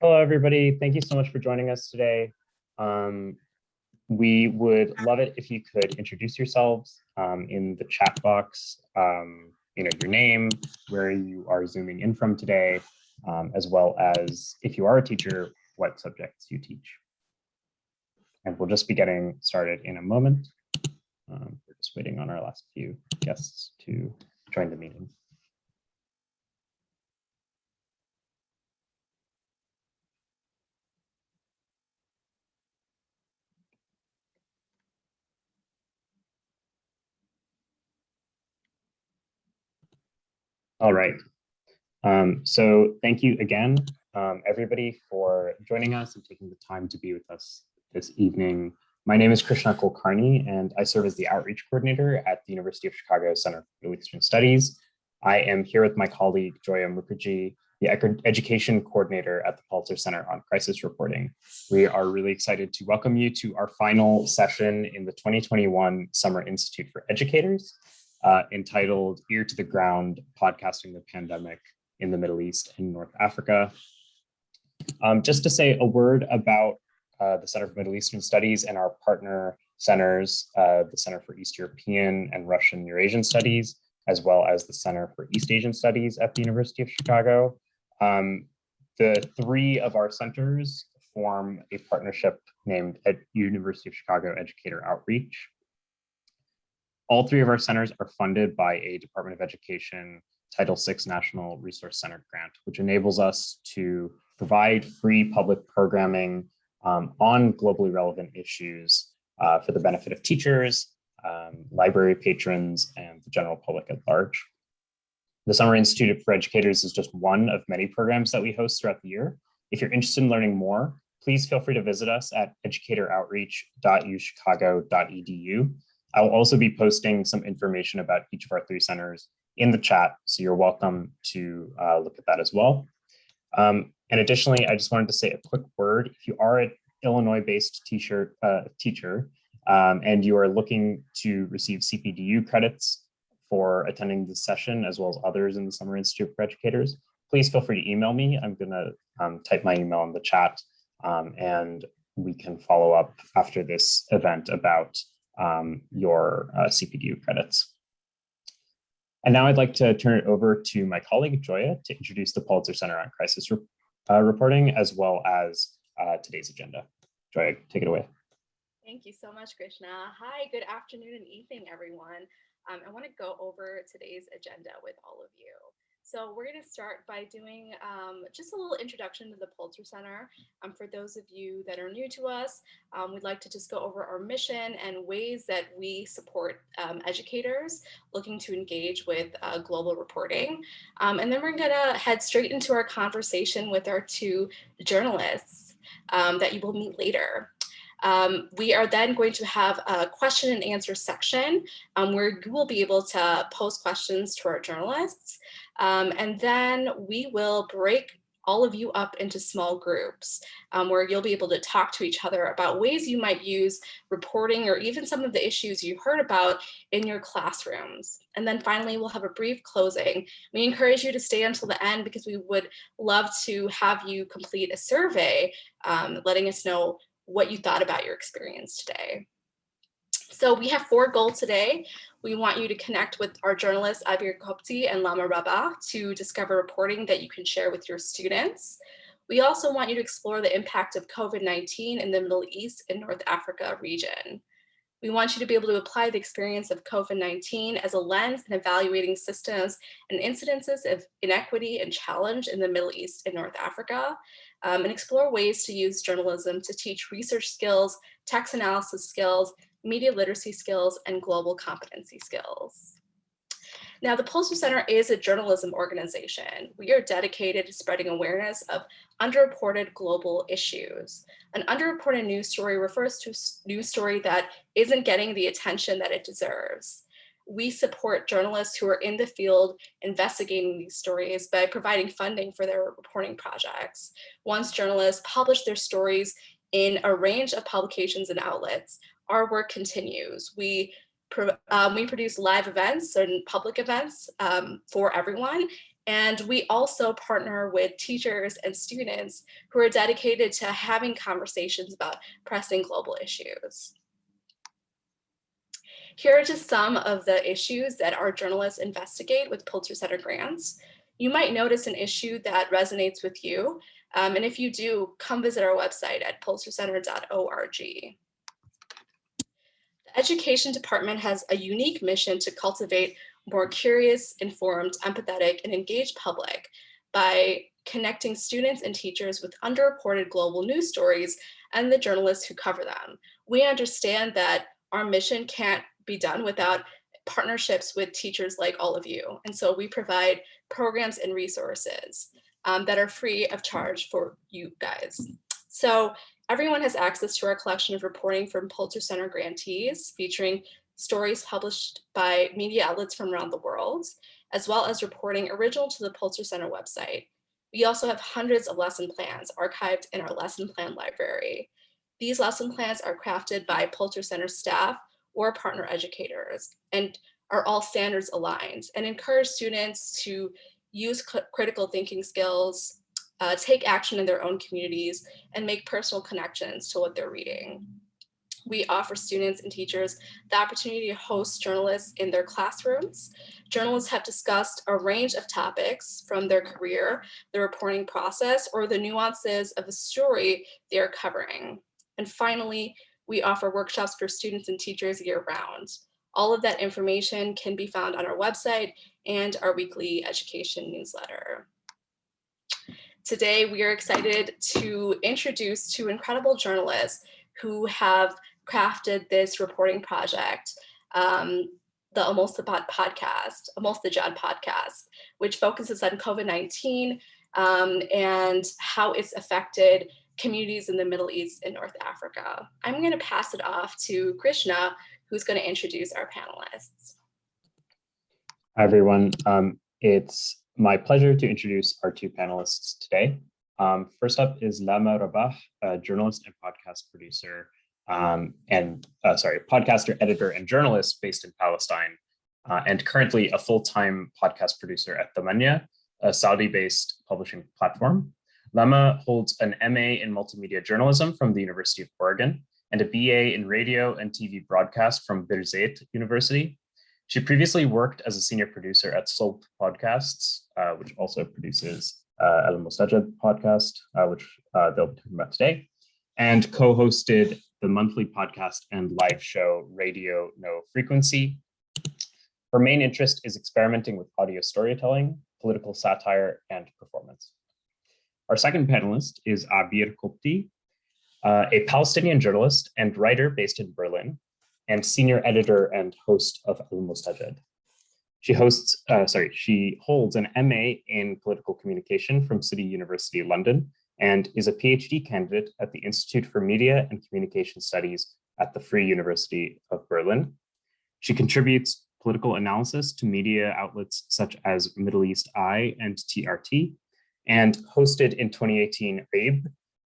Hello, everybody. Thank you so much for joining us today. We would love it if you could introduce yourselves in the chat box, your name, where you are zooming in from today, as well as if you are a teacher, what subjects you teach. And we'll just be getting started in a moment. We're just waiting on our last few guests to join the meeting. All right. So thank you again, everybody, for joining us and taking the time to be with us this evening. My name is Krishna Kulkarni, and I serve as the Outreach Coordinator at the University of Chicago Center for Middle Eastern Studies. I am here with my colleague, Joya Mukherjee, the Education Coordinator at the Pulitzer Center on Crisis Reporting. We are really excited to welcome you to our final session in the 2021 Summer Institute for Educators, entitled Ear to the Ground, Podcasting the Pandemic in the Middle East and North Africa. Just to say a word about the Center for Middle Eastern Studies and our partner centers, the Center for East European and Russian Eurasian Studies, as well as the Center for East Asian Studies at the University of Chicago. The three of our centers form a partnership named University of Chicago Educator Outreach. All three of our centers are funded by a Department of Education Title VI National Resource Center grant, which enables us to provide free public programming on globally relevant issues for the benefit of teachers, library patrons, and the general public at large. The Summer Institute for Educators is just one of many programs that we host throughout the year. If you're interested in learning more, please feel free to visit us at educatoroutreach.uchicago.edu. I will also be posting some information about each of our three centers in the chat, so you're welcome to look at that as well. And additionally, I just wanted to say a quick word. If you are an Illinois-based teacher and you are looking to receive CPDU credits for attending this session, as well as others in the Summer Institute for Educators, please feel free to email me. I'm going to type my email in the chat, and we can follow up after this event about your CPDU credits. And now I'd like to turn it over to my colleague, Joya, to introduce the Pulitzer Center on Crisis Reporting, as well as today's agenda. Joya, take it away. Thank you so much, Krishna. Hi, good afternoon and evening, everyone. I want to go over today's agenda with all of you. So we're going to start by doing just a little introduction to the Pulitzer Center. For those of you that are new to us, we'd like to just go over our mission and ways that we support educators looking to engage with global reporting. And then we're going to head straight into our conversation with our two journalists that you will meet later. We are then going to have a question and answer section where you will be able to pose questions to our journalists. And then we will break all of you up into small groups where you'll be able to talk to each other about ways you might use reporting or even some of the issues you heard about in your classrooms. And then finally, we'll have a brief closing. We encourage you to stay until the end because we would love to have you complete a survey letting us know what you thought about your experience today. So we have 4 goals today. We want you to connect with our journalists, Abir and Kopty and Lama Rabah, to discover reporting that you can share with your students. We also want you to explore the impact of COVID-19 in the Middle East and North Africa region. We want you to be able to apply the experience of COVID-19 as a lens in evaluating systems and incidences of inequity and challenge in the Middle East and North Africa, and explore ways to use journalism to teach research skills, text analysis skills, media literacy skills, and global competency skills. Now, the Pulitzer Center is a journalism organization. We are dedicated to spreading awareness of underreported global issues. An underreported news story refers to a news story that isn't getting the attention that it deserves. We support journalists who are in the field investigating these stories by providing funding for their reporting projects. Once journalists publish their stories in a range of publications and outlets, our work continues. We produce live events and public events for everyone, And we also partner with teachers and students who are dedicated to having conversations about pressing global issues. Here are just some of the issues that our journalists investigate with Pulitzer Center grants. You might notice an issue that resonates with you. And if you do, come visit our website at pulitzercenter.org. The Education Department has a unique mission to cultivate more curious, informed, empathetic, and engaged public by connecting students and teachers with underreported global news stories and the journalists who cover them. We understand that our mission can't be done without partnerships with teachers like all of you. And so we provide programs and resources that are free of charge for you guys. So everyone has access to our collection of reporting from Pulitzer Center grantees, featuring stories published by media outlets from around the world, as well as reporting original to the Pulitzer Center website. We also have hundreds of lesson plans archived in our lesson plan library. These lesson plans are crafted by Pulitzer Center staff or partner educators and are all standards aligned and encourage students to use critical thinking skills, take action in their own communities, and make personal connections to what they're reading. We offer students and teachers the opportunity to host journalists in their classrooms. Journalists have discussed a range of topics from their career, the reporting process, or the nuances of the story they are covering. And finally, we offer workshops for students and teachers year-round. All of that information can be found on our website and our weekly education newsletter. Today, we are excited to introduce two incredible journalists who have crafted this reporting project, the Almostajad podcast, which focuses on COVID-19 and how it's affected communities in the Middle East and North Africa. I'm going to pass it off to Krishna, who's going to introduce our panelists. Hi, everyone. It's my pleasure to introduce our two panelists today. First up is Lama Rabah, a journalist and podcast producer, podcaster, editor, and journalist based in Palestine, and currently a full-time podcast producer at Tamania, a Saudi-based publishing platform. Lama holds an MA in multimedia journalism from the University of Oregon and a BA in radio and TV broadcast from Birzeit University. She previously worked as a senior producer at Sowt podcasts, which also produces Almostajad podcast, which they'll be talking about today, and co-hosted the monthly podcast and live show Radio No Frequency. Her main interest is experimenting with audio storytelling, political satire, and performance. Our second panelist is Abir Kopty, a Palestinian journalist and writer based in Berlin, and senior editor and host of Almostajad. She holds an MA in political communication from City University London and is a PhD candidate at the Institute for Media and Communication Studies at the Free University of Berlin. She contributes political analysis to media outlets such as Middle East Eye and TRT, and hosted in 2018 Abe,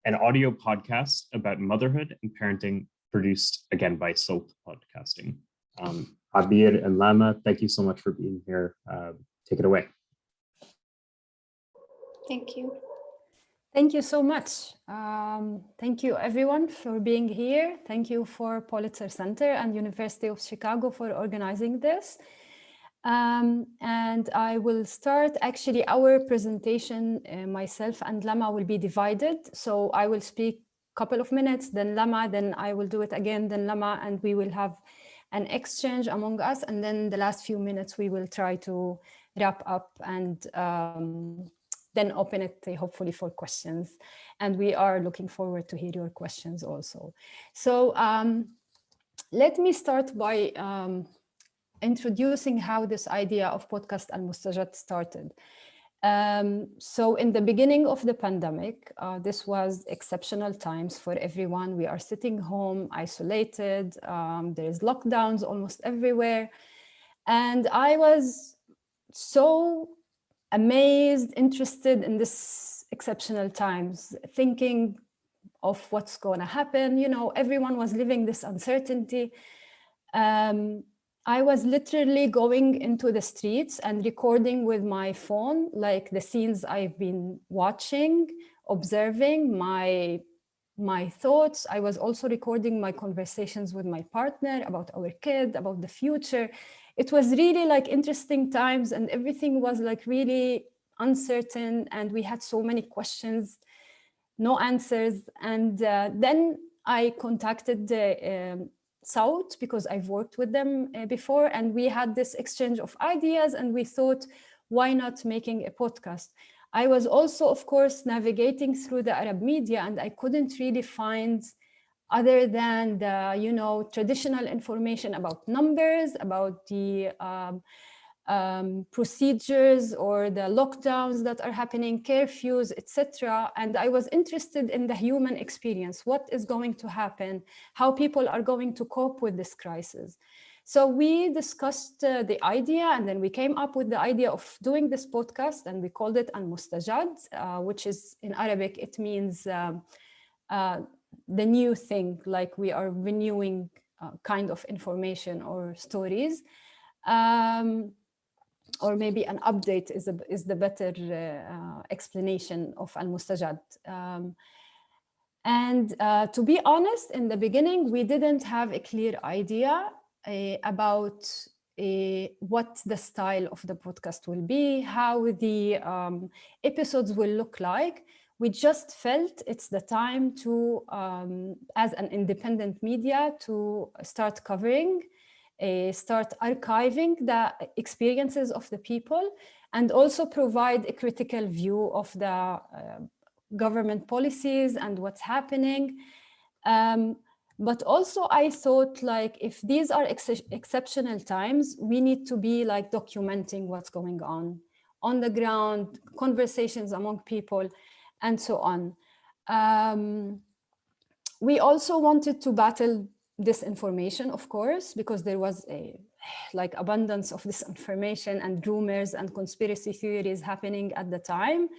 an audio podcast about motherhood and parenting produced again by Sowt podcasting. Abir and Lama, thank you so much for being here. Take it away. Thank you. Thank you so much. Thank you everyone for being here. Thank you for Pulitzer Center and University of Chicago for organizing this. And I will start, actually our presentation, myself and Lama will be divided. So I will speak a couple of minutes, then Lama, then I will do it again, then Lama, and we will have an exchange among us. And then the last few minutes, we will try to wrap up and then open it hopefully for questions. And we are looking forward to hear your questions also. So let me start by introducing how this idea of podcast Almostajad started. So in the beginning of the pandemic, this was exceptional times for everyone. We are sitting home, isolated. There is lockdowns almost everywhere. And I was so amazed, interested in this exceptional times, thinking of what's going to happen. You know, everyone was living this uncertainty. I was literally going into the streets and recording with my phone, like the scenes I've been watching, observing my thoughts. I was also recording my conversations with my partner about our kid, about the future. It was really like interesting times, and everything was like really uncertain, and we had so many questions, no answers. And then I contacted the Sowt, because I've worked with them before, and we had this exchange of ideas, and we thought, why not making a podcast? I was also, of course, navigating through the Arab media, and I couldn't really find, other than the, traditional information about numbers, about the procedures or the lockdowns that are happening, curfews, etc. And I was interested in the human experience, what is going to happen, how people are going to cope with this crisis. So we discussed the idea, and then we came up with the idea of doing this podcast, and we called it Almostajad, which is in Arabic, it means the new thing, like we are renewing kind of information or stories. Or maybe an update is the better explanation of Almostajad. And to be honest, in the beginning, we didn't have a clear idea about what the style of the podcast will be, how the episodes will look like. We just felt it's the time to, as an independent media, to start covering, start archiving the experiences of the people, and also provide a critical view of the government policies and what's happening. But also I thought, like, if these are exceptional times, we need to be like documenting what's going on the ground, conversations among people, and so on. We also wanted to battle disinformation, of course, because there was a like abundance of disinformation and rumors and conspiracy theories happening at the time.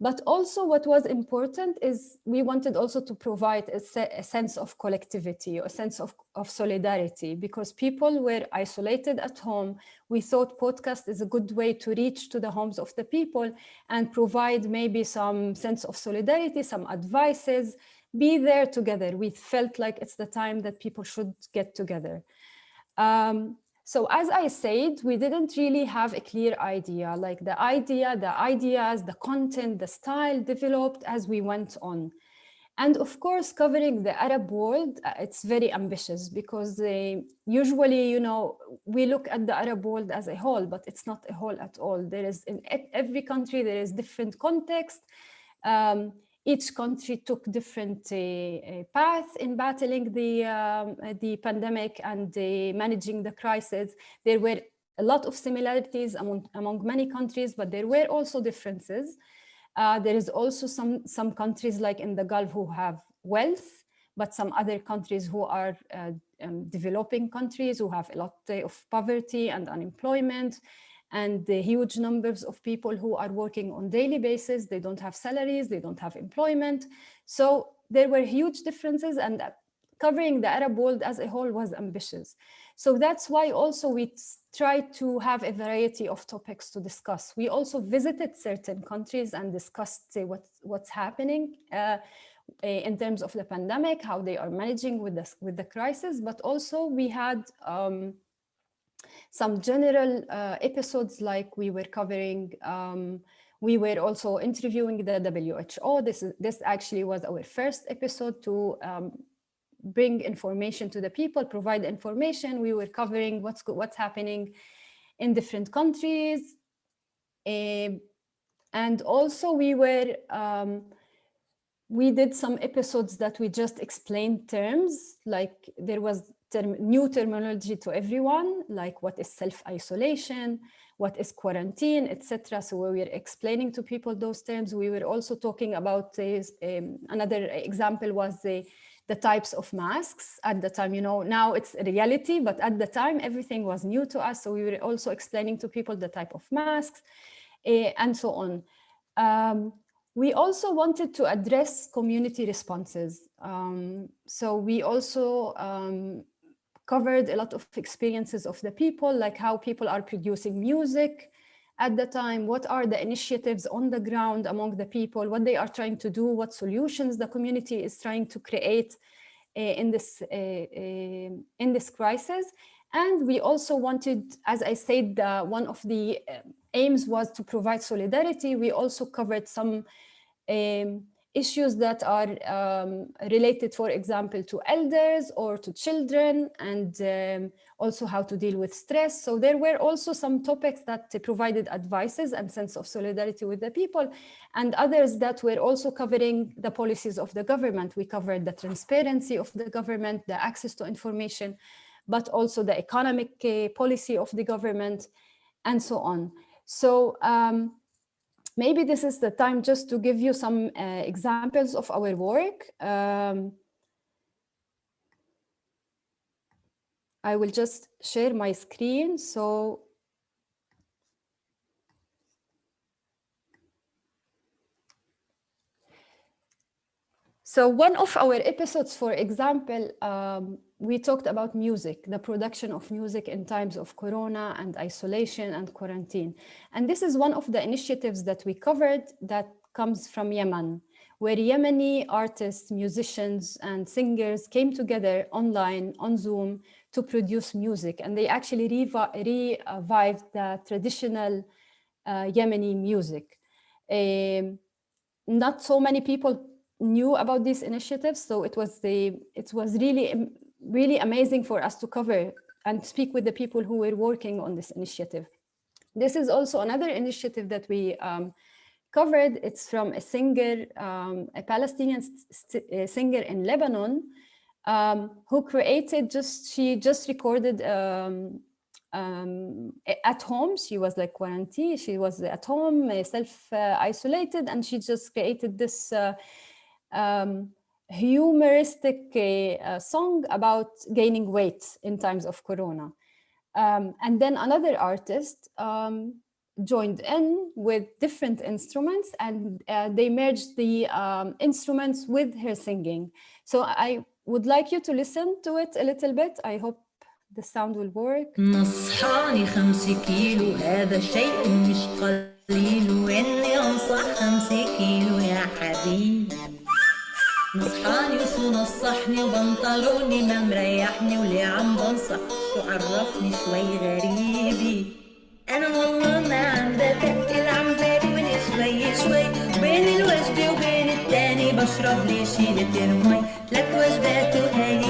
But also what was important is we wanted also to provide a sense of collectivity, a sense of solidarity, because people were isolated at home. We thought podcast is a good way to reach to the homes of the people and provide maybe some sense of solidarity, some advices, be there together. We felt like it's the time that people should get together. So as I said, we didn't really have a clear idea, like the ideas, the content, the style developed as we went on. And of course, covering the Arab world, it's very ambitious, because usually, we look at the Arab world as a whole, but it's not a whole at all. There is, in every country, there is different context. Each country took different paths in battling the pandemic and managing the crisis. There were a lot of similarities among many countries, but there were also differences. There is also some countries like in the Gulf who have wealth, but some other countries who are developing countries who have a lot of poverty and unemployment, and the huge numbers of people who are working on daily basis. They don't have salaries, they don't have employment. So there were huge differences, and covering the Arab world as a whole was ambitious. So that's why also we tried to have a variety of topics to discuss. We also visited certain countries and discussed what's happening in terms of the pandemic, how they are managing with the crisis, but also we had some general episodes, like we were covering, we were also interviewing the WHO. This actually was our first episode to bring information to the people, provide information. We were covering what's happening in different countries. And also we did some episodes that we just explained terms, like there was new terminology to everyone, like what is self-isolation, what is quarantine, etc. So we were explaining to people those terms. We were also talking about another example was the types of masks at the time. Now it's a reality, but at the time everything was new to us. So we were also explaining to people the type of masks and so on. We also wanted to address community responses. So we also covered a lot of experiences of the people, like how people are producing music at the time, what are the initiatives on the ground among the people, what they are trying to do, what solutions the community is trying to create in this crisis. And we also wanted, as I said, one of the aims was to provide solidarity. We also covered some issues that are related, for example, to elders or to children, and also how to deal with stress. So there were also some topics that provided advices and sense of solidarity with the people, and others that were also covering the policies of the government. We covered the transparency of the government, the access to information, but also the economic policy of the government, and so on. So maybe this is the time just to give you some examples of our work. I will just share my screen. So one of our episodes, for example, we talked about music, the production of music in times of Corona and isolation and quarantine. And this is one of the initiatives that we covered that comes from Yemen, where Yemeni artists, musicians, and singers came together online on Zoom to produce music. And they actually revived the traditional Yemeni music. Not so many people knew about these initiatives, so it was really amazing for us to cover and speak with the people who were working on this initiative. This is also another initiative that we covered. It's from a singer, a Palestinian singer in Lebanon, who created she just recorded at home. She was like quarantined, she was at home, self-isolated, and she just created this humoristic song about gaining weight in times of Corona. And then another artist joined in with different instruments, and they merged the instruments with her singing. So I would like you to listen to it a little bit. I hope the sound will work. نصحاني 5 كيلو، هذا شيء مش قليل، وإني أنصح 5 كيلو يا حبيبي. نصحاني وشو نصحني، وبنطلوني ما مريحني، وليه عم بنصح شو عرفني شوي غريبي. أنا والله ما عم بتقل، عم باكل شوي شوي، بين الوجبة وبين التاني بشرب لي شي لتر مي. 3 وجبات وهي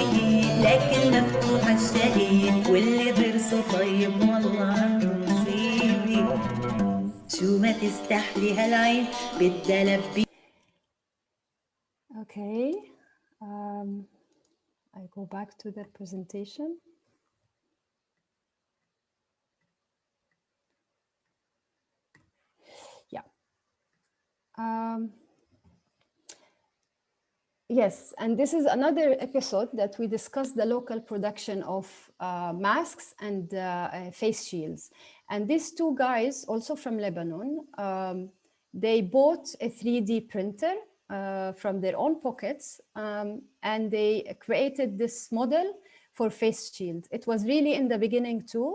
لكن مفتوحة الشهية، واللي ضرسه طيب والله عنده نصيبي. شو ما تستحلي هالعين بدها لبي. Okay, I go back to the presentation. Yeah. Yes, and this is another episode that we discussed the local production of masks and face shields. And these two guys, also from Lebanon, they bought a 3D printer from their own pockets, and they created this model for face shield. It was really in the beginning too,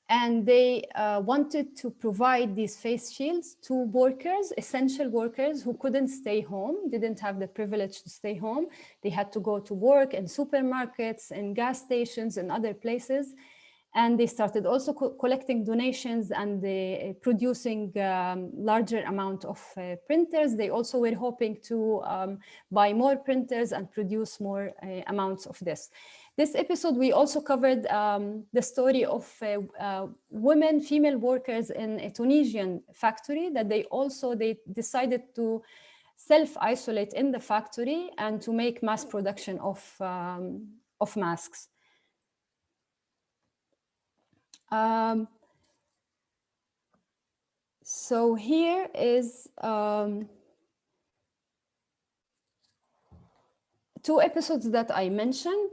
and they wanted to provide these face shields to workers, essential workers who couldn't stay home, didn't have the privilege to stay home. They had to go to work in supermarkets and gas stations and other places. And they started also collecting donations and producing larger amount of printers. They also were hoping to buy more printers and produce more amounts of this. This episode, we also covered the story of women, female workers in a Tunisian factory that they decided to self-isolate in the factory and to make mass production of masks. So here is 2 episodes that I mentioned.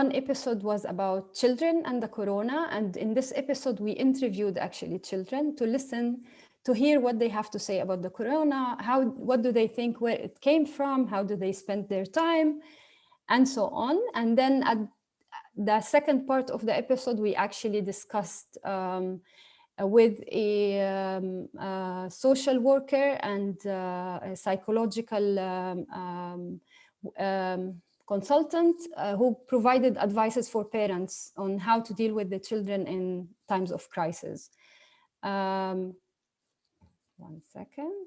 One episode was about children and the Corona, and in this episode we interviewed actually children to listen, to hear what they have to say about the Corona, what do they think, where it came from, how do they spend their time, and so on. And then the second part of the episode, we actually discussed with a social worker and a psychological consultant who provided advices for parents on how to deal with the children in times of crisis. 1 second.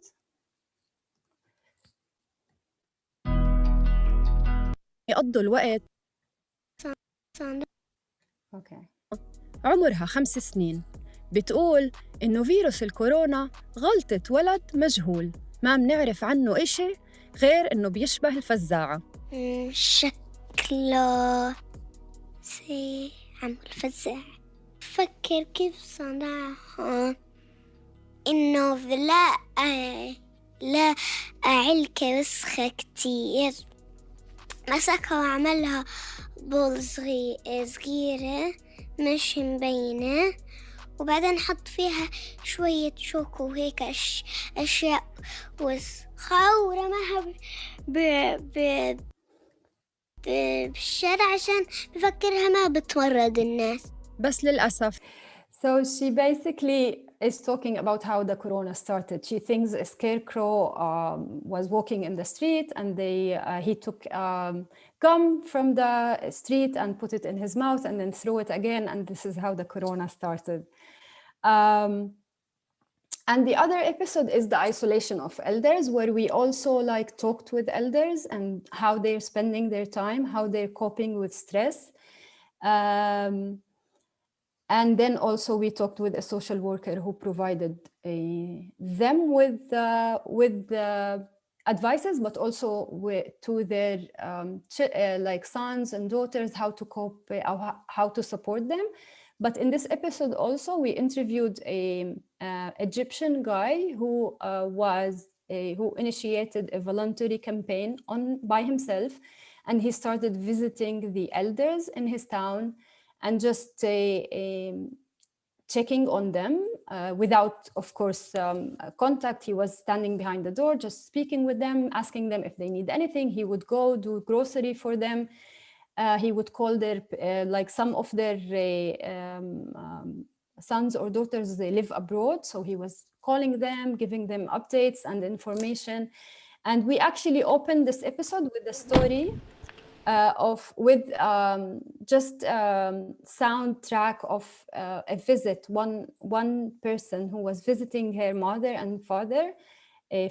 يقضوا الوقت. Okay. عمرها 5 سنين. بتقول إنه فيروس الكورونا غلطة ولد مجهول، ما منعرف عنه إشي غير إنه بيشبه الفزاعة. شكله عم الفزاعة. فكر كيف صنعها، إنه لا علكة وسخة كتير، مسكها وعملها بول صغيرة مش مبينة، وبعدين حط فيها شوية شوكو وهيك أشياء وسخة ورماها بالشارع عشان بفكرها ما بتمرض الناس. بس للأسف. So she basically is talking about how the corona started. She thinks a scarecrow was walking in the street and he took gum from the street and put it in his mouth and then threw it again, and this is how the corona started. And the other episode is the isolation of elders, where we also like talked with elders and how they're spending their time, how they're coping with stress. And then also we talked with a social worker who provided them with advices, but also to their like sons and daughters, how to cope, how to support them. But in this episode also, we interviewed a Egyptian guy who who initiated a voluntary campaign by himself, and he started visiting the elders in his town and just checking on them without, of course, contact. He was standing behind the door, just speaking with them, asking them if they need anything. He would go do grocery for them. He would call their, like some of their sons or daughters, they live abroad. So he was calling them, giving them updates and information. And we actually opened this episode with the story with just soundtrack of a visit. One person who was visiting her mother and father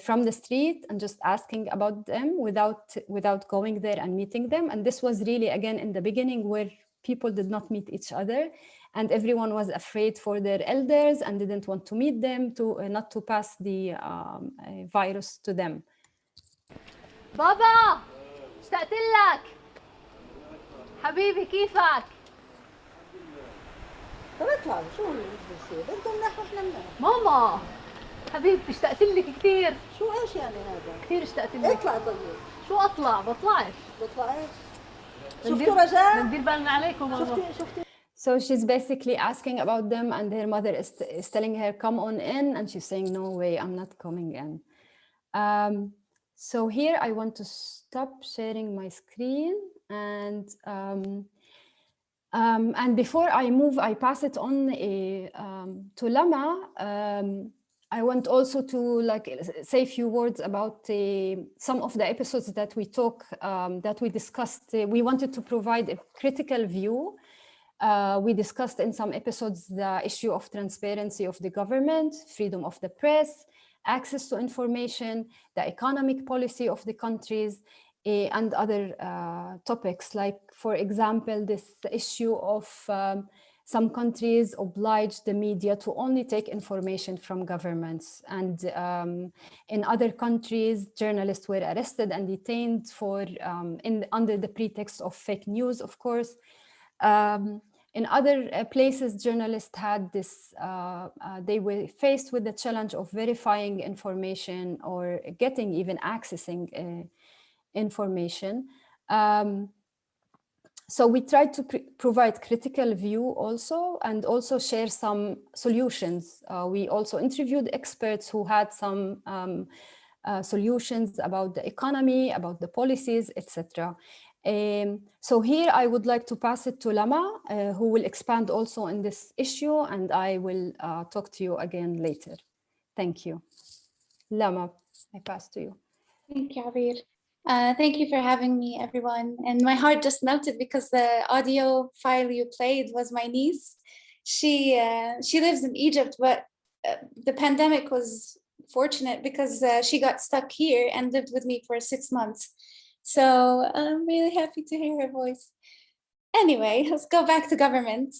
from the street and just asking about them without going there and meeting them. And this was really, again, in the beginning where people did not meet each other and everyone was afraid for their elders and didn't want to meet them, to not to pass the virus to them. بابا اشتقت لك حبيبي، كيفك؟ طب اطلعوا، شو اللي بصير؟ انتم مناح واحنا مناح. ماما حبيبتي اشتقت لك كثير. شو ايش يعني هذا؟ كثير اشتقت لك. اطلع طيب. شو اطلع؟ بطلعش. بطلعش. شفتوا رجاء؟ ندير بالنا عليكم ماما. شفتي؟ So she's basically asking about them, and her mother is telling her, come on in, and she's saying, no way, I'm not coming in. So here I want to stop sharing my screen, and before I move, I pass it on to Lama. I want also to like say a few words about some of the episodes that we discussed. We wanted to provide a critical view. We discussed in some episodes the issue of transparency of the government, freedom of the press, access to information, the economic policy of the countries, and other topics, like, for example, this issue of some countries oblige the media to only take information from governments. And in other countries, journalists were arrested and detained under the pretext of fake news, of course. In other places, journalists had this, they were faced with the challenge of verifying information or getting, even accessing information. So we tried to provide critical view also, and also share some solutions. We also interviewed experts who had some solutions about the economy, about the policies, etc. So here I would like to pass it to Lama, who will expand also on this issue, and I will talk to you again later. Thank you. Lama, I pass to you. Thank you, Abir. Thank you for having me, everyone. And my heart just melted because the audio file you played was my niece. She lives in Egypt, but the pandemic was fortunate because she got stuck here and lived with me for 6 months. So I'm really happy to hear her voice. Anyway, let's go back to government.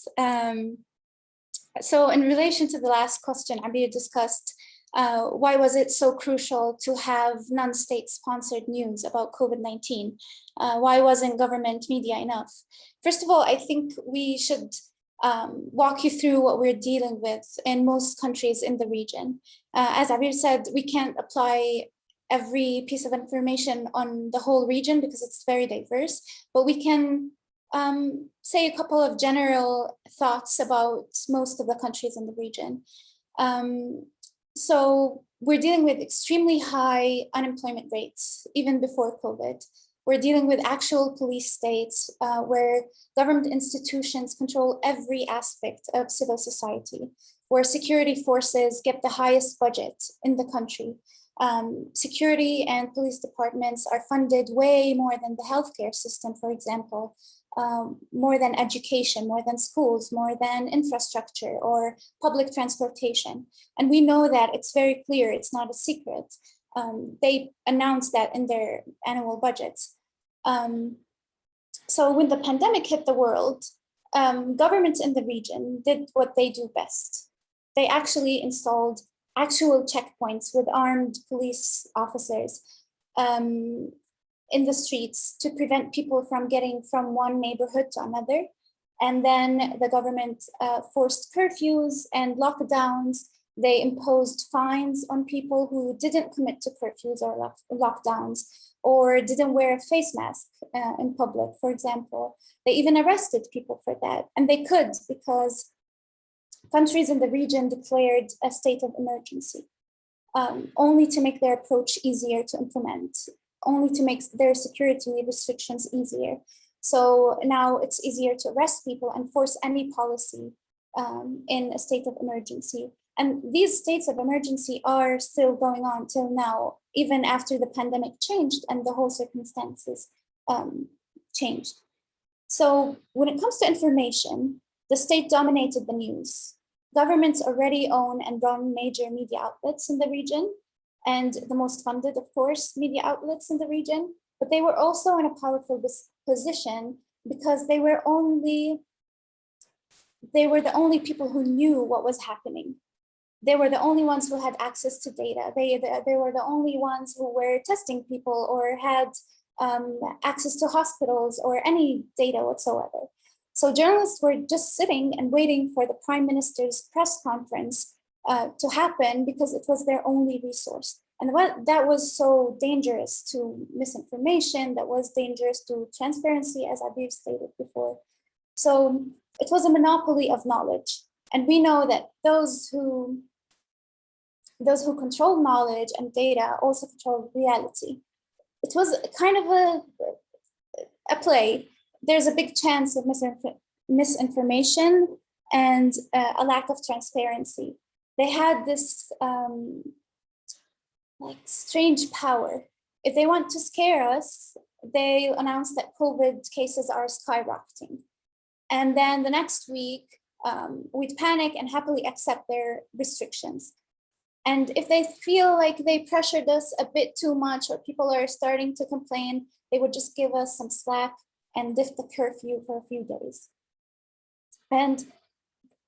So in relation to the last question Abir discussed, why was it so crucial to have non-state sponsored news about COVID-19? Why wasn't government media enough? First of all, I think we should walk you through what we're dealing with in most countries in the region. As Abir said, we can't apply every piece of information on the whole region because it's very diverse, but we can say a couple of general thoughts about most of the countries in the region. So we're dealing with extremely high unemployment rates, even before COVID. We're dealing with actual police states where government institutions control every aspect of civil society, where security forces get the highest budget in the country. Security and police departments are funded way more than the healthcare system, for example, more than education, more than schools, more than infrastructure or public transportation. And we know that it's very clear, it's not a secret. They announced that in their annual budgets. So when the pandemic hit the world, governments in the region did what they do best. They actually installed actual checkpoints with armed police officers in the streets to prevent people from getting from one neighborhood to another. And then the government forced curfews and lockdowns. They imposed fines on people who didn't commit to curfews or lockdowns or didn't wear a face mask in public, for example. They even arrested people for that. And they could because countries in the region declared a state of emergency, only to make their approach easier to implement, only to make their security restrictions easier. So now it's easier to arrest people and force any policy in a state of emergency. And these states of emergency are still going on till now, even after the pandemic changed and the whole circumstances changed. So when it comes to information, the state dominated the news. Governments already own and run major media outlets in the region, and the most funded, of course, media outlets in the region, but they were also in a powerful position because they were the only people who knew what was happening. They were the only ones who had access to data. They were the only ones who were testing people or had access to hospitals or any data whatsoever. So journalists were just sitting and waiting for the Prime Minister's press conference to happen because it was their only resource. And that was so dangerous to misinformation, that was dangerous to transparency, as Abir stated before. So it was a monopoly of knowledge. And we know that those who control knowledge and data also control reality. It was kind of a play. There's a big chance of misinformation and a lack of transparency. They had this strange power. If they want to scare us, they announce that COVID cases are skyrocketing. And then the next week, we'd panic and happily accept their restrictions. And if they feel like they pressured us a bit too much or people are starting to complain, they would just give us some slack and lift the curfew for a few days. And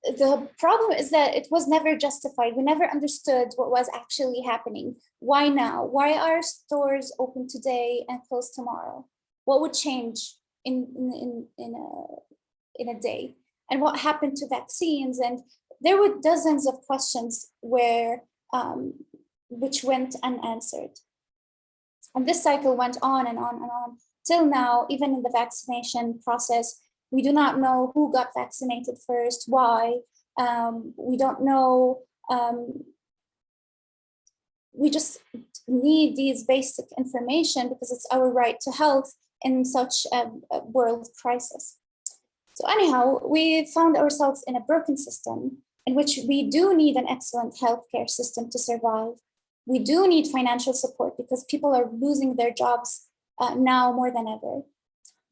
the problem is that it was never justified. We never understood what was actually happening. Why now? Why are stores open today and closed tomorrow? What would change in a day? And what happened to vaccines? And there were dozens of questions which went unanswered. And this cycle went on and on and on. Till now, even in the vaccination process, we do not know who got vaccinated first, why. We don't know. We just need these basic information because it's our right to health in such a world crisis. So anyhow, we found ourselves in a broken system in which we do need an excellent healthcare system to survive. We do need financial support because people are losing their jobs now more than ever.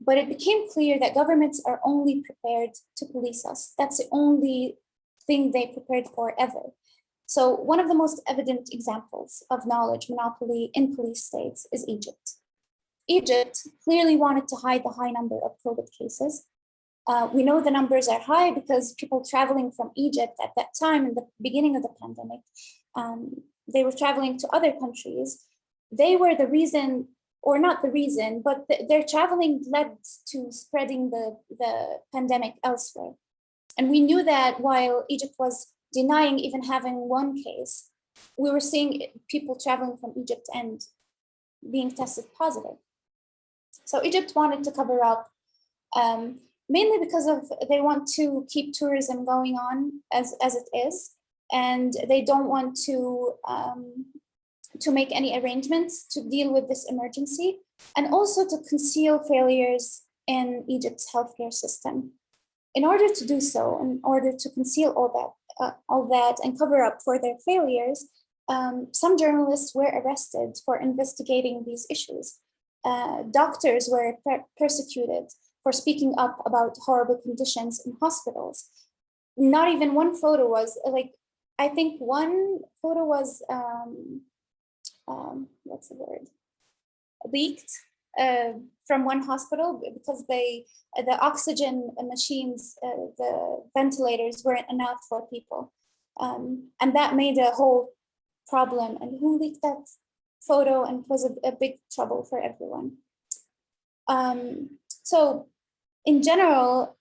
But it became clear that governments are only prepared to police us. That's the only thing they prepared for ever. So one of the most evident examples of knowledge monopoly in police states is Egypt. Egypt clearly wanted to hide the high number of COVID cases. We know the numbers are high because people traveling from Egypt at that time, in the beginning of the pandemic, they were traveling to other countries. They were the reason, or not the reason, but their traveling led to spreading the pandemic elsewhere. And we knew that while Egypt was denying even having one case, we were seeing people traveling from Egypt and being tested positive. So Egypt wanted to cover up, mainly because they want to keep tourism going on as it is, and they don't want to make any arrangements to deal with this emergency, and also to conceal failures in Egypt's healthcare system. In order to do so, in order to conceal all that and cover up for their failures, some journalists were arrested for investigating these issues. Doctors were persecuted for speaking up about horrible conditions in hospitals. Not even one photo was I think one photo was what's the word? Leaked from one hospital because the oxygen machines, the ventilators weren't enough for people. And that made a whole problem. And who leaked that photo? And it was a big trouble for everyone. So in general,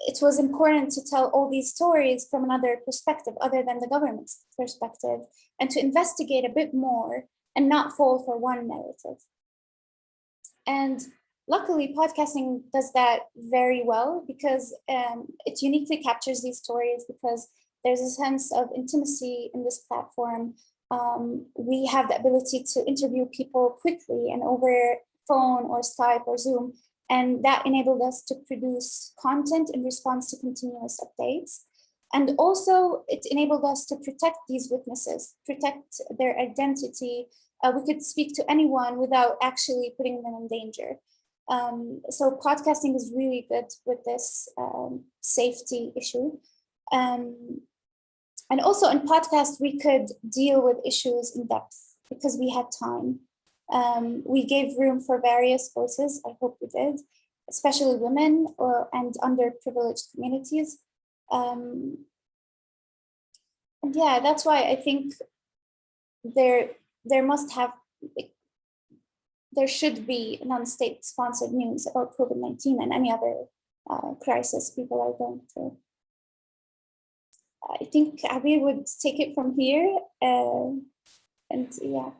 it was important to tell all these stories from another perspective other than the government's perspective, and to investigate a bit more and not fall for one narrative. And luckily, podcasting does that very well because it uniquely captures these stories because there's a sense of intimacy in this platform. We have the ability to interview people quickly and over phone or Skype or Zoom, and that enabled us to produce content in response to continuous updates. And also, it enabled us to protect these witnesses, protect their identity. We could speak to anyone without actually putting them in danger. So podcasting is really good with this safety issue. And also in podcast, we could deal with issues in depth because we had time. We gave room for various voices, I hope we did, especially women and underprivileged communities. And yeah, that's why I think there should be non-state sponsored news about COVID-19 and any other crisis people are going through. I think Abir would take it from here. And yeah.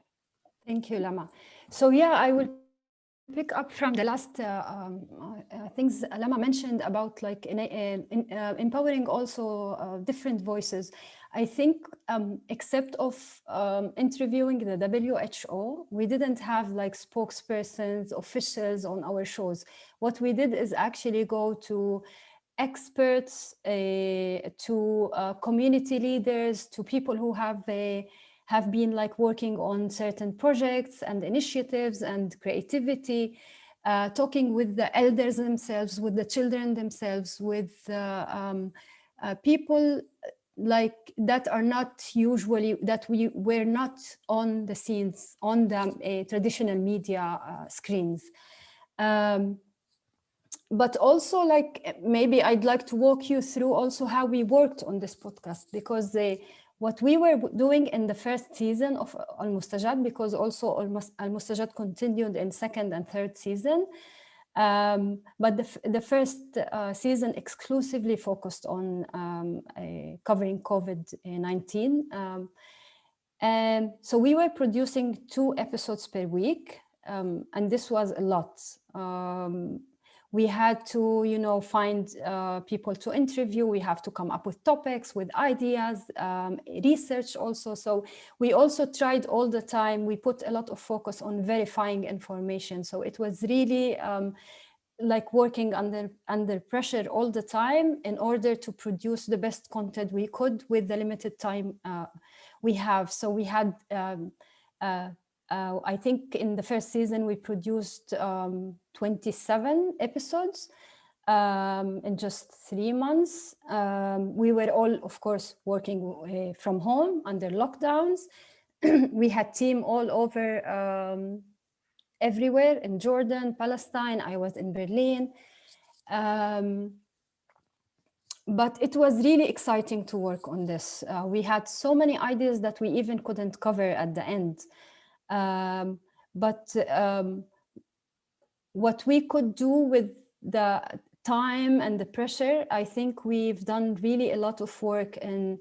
Thank you, Lama. So yeah, I will pick up from the last things Lama mentioned about like empowering also different voices. I think except of interviewing the WHO, we didn't have like spokespersons, officials on our shows. What we did is actually go to experts, to community leaders, to people who have been like working on certain projects and initiatives and creativity, talking with the elders themselves, with the children themselves, with people like that are not usually, that we were not on the scenes, on the traditional media screens. But also like, maybe I'd like to walk you through also how we worked on this podcast, because what we were doing in the first season of Almostajad, because also Almostajad continued in second and third season. But the first season exclusively focused on covering COVID-19. And so we were producing 2 episodes per week, and this was a lot. We had to, find people to interview. We have to come up with topics, with ideas, research also. So we also tried all the time. We put a lot of focus on verifying information. So it was really like working under pressure all the time in order to produce the best content we could with the limited time we have. So we had, I think in the first season, we produced 27 episodes in just 3 months. We were all, of course, working from home under lockdowns. We had team all over everywhere, in Jordan, Palestine. I was in Berlin. But it was really exciting to work on this. We had so many ideas that we even couldn't cover at the end. But what we could do with the time and the pressure, I think we've done really a lot of work in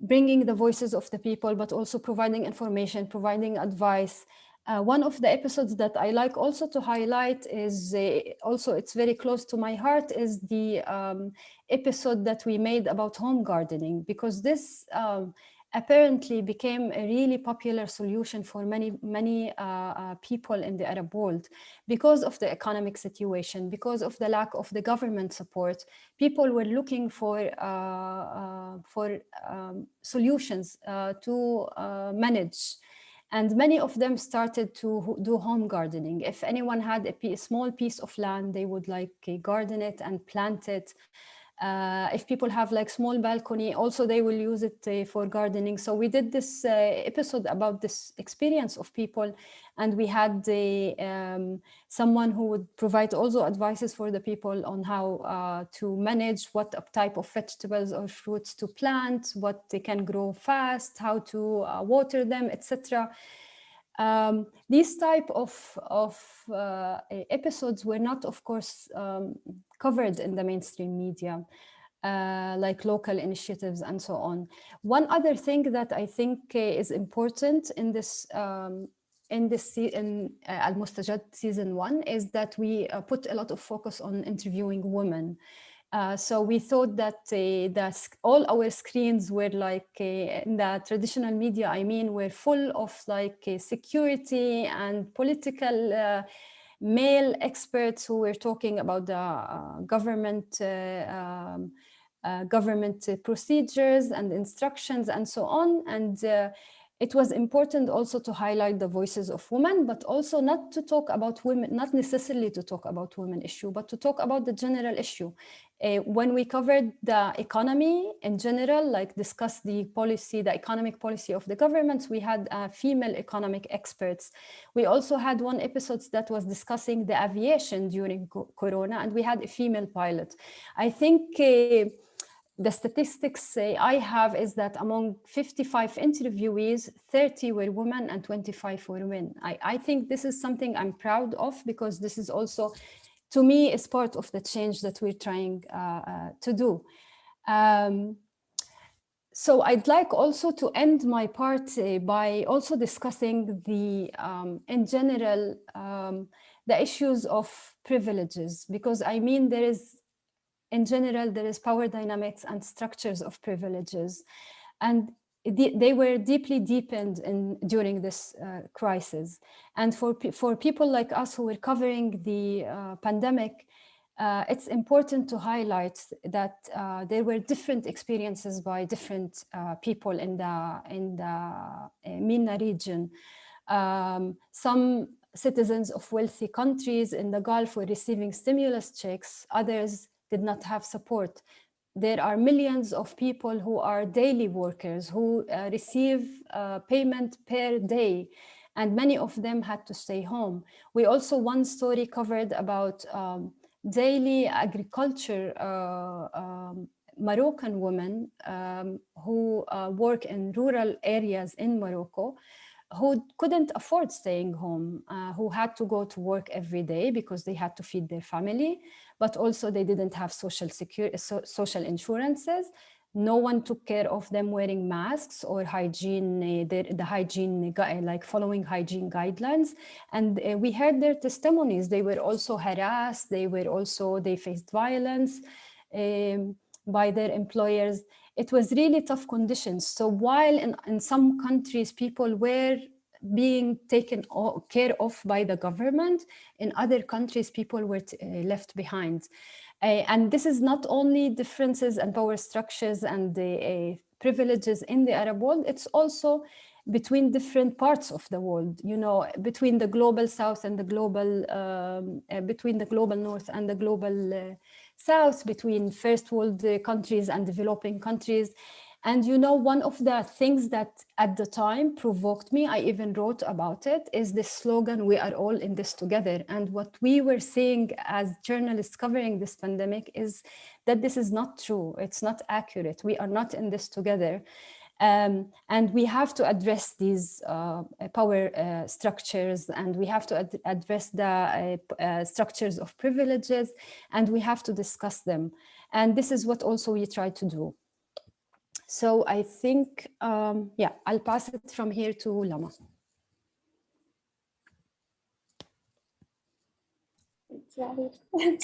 bringing the voices of the people, but also providing information, providing advice. One of the episodes that I like also to highlight is also, it's very close to my heart, is the episode that we made about home gardening, because this apparently became a really popular solution for many people in the Arab world because of the economic situation, because of the lack of the government support. People were looking for solutions to manage. And many of them started to do home gardening. If anyone had a small piece of land, they would like garden it and plant it. If people have like small balcony, also they will use it for gardening. So we did this episode about this experience of people, and we had someone who would provide also advices for the people on how to manage what type of vegetables or fruits to plant, what they can grow fast, how to water them, etc. These type of episodes were not, of course, covered in the mainstream media, like local initiatives and so on. One other thing that I think is important in this Almostajad season 1 is that we put a lot of focus on interviewing women. So we thought that all our screens were like, in the traditional media, I mean, were full of like security and political male experts who were talking about the government procedures and instructions and so on. And it was important also to highlight the voices of women, but also not to talk about women, not necessarily to talk about women issue, but to talk about the general issue. When we covered the economy in general, like discuss the policy, the economic policy of the governments, we had female economic experts. We also had one episode that was discussing the aviation during Corona, and we had a female pilot. I think the statistics I have is that among 55 interviewees, 30 were women and 25 were men. I think this is something I'm proud of, because this is also, to me, is part of the change that we're trying to do. So I'd like also to end my part by also discussing the, in general, the issues of privileges, because I mean, in general, there is power dynamics and structures of privileges, and they were deeply deepened during this crisis. And for people like us who were covering the pandemic, it's important to highlight that there were different experiences by different people in the MENA region. Some citizens of wealthy countries in the Gulf were receiving stimulus checks, others did not have support. There are millions of people who are daily workers who receive payment per day, and many of them had to stay home. We also, one story covered about daily agriculture, Moroccan women who work in rural areas in Morocco, who couldn't afford staying home, who had to go to work every day because they had to feed their family, but also they didn't have social insurances. no one took care of them wearing masks or hygiene, the hygiene, like following hygiene guidelines. And we heard their testimonies. They were also harassed. They faced violence by their employers. It was really tough conditions. So while in some countries, people were being taken care of by the government, in other countries, people were left behind. And this is not only differences and power structures and the privileges in the Arab world, it's also between different parts of the world, you know, between the global south and the global, between the global north and the global south, between first world countries and developing countries. And you know, one of the things that at the time provoked me, I even wrote about it, is this slogan, "We are all in this together." And what we were seeing as journalists covering this pandemic is that this is not true. It's not accurate. We are not in this together. And we have to address these power structures, and we have to address the structures of privileges, and we have to discuss them. And this is what also we try to do. So I think, yeah, I'll pass it from here to Lama.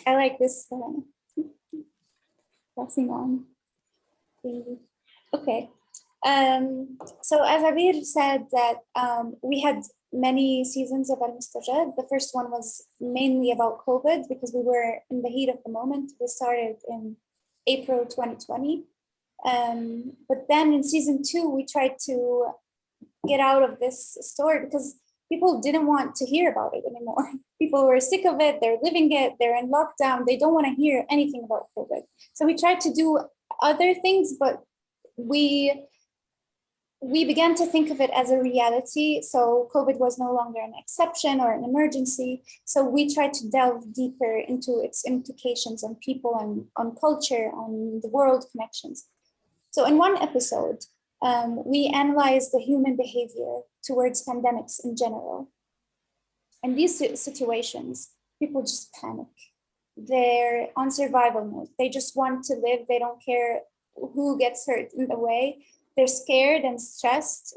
I like this passing on. Okay. So as Abir said that we had many seasons of Almostajad. The first one was mainly about COVID because we were in the heat of the moment. We started in April 2020. But then in season 2, we tried to get out of this story because people didn't want to hear about it anymore. People were sick of it, they're living it, they're in lockdown, they don't want to hear anything about COVID. So we tried to do other things, but we began to think of it as a reality. So COVID was no longer an exception or an emergency. So we tried to delve deeper into its implications on people and on culture, on the world connections. So in one episode, we analyzed the human behavior towards pandemics in general. In these situations, people just panic. They're on survival mode. They just want to live. They don't care who gets hurt in the way. They're scared and stressed.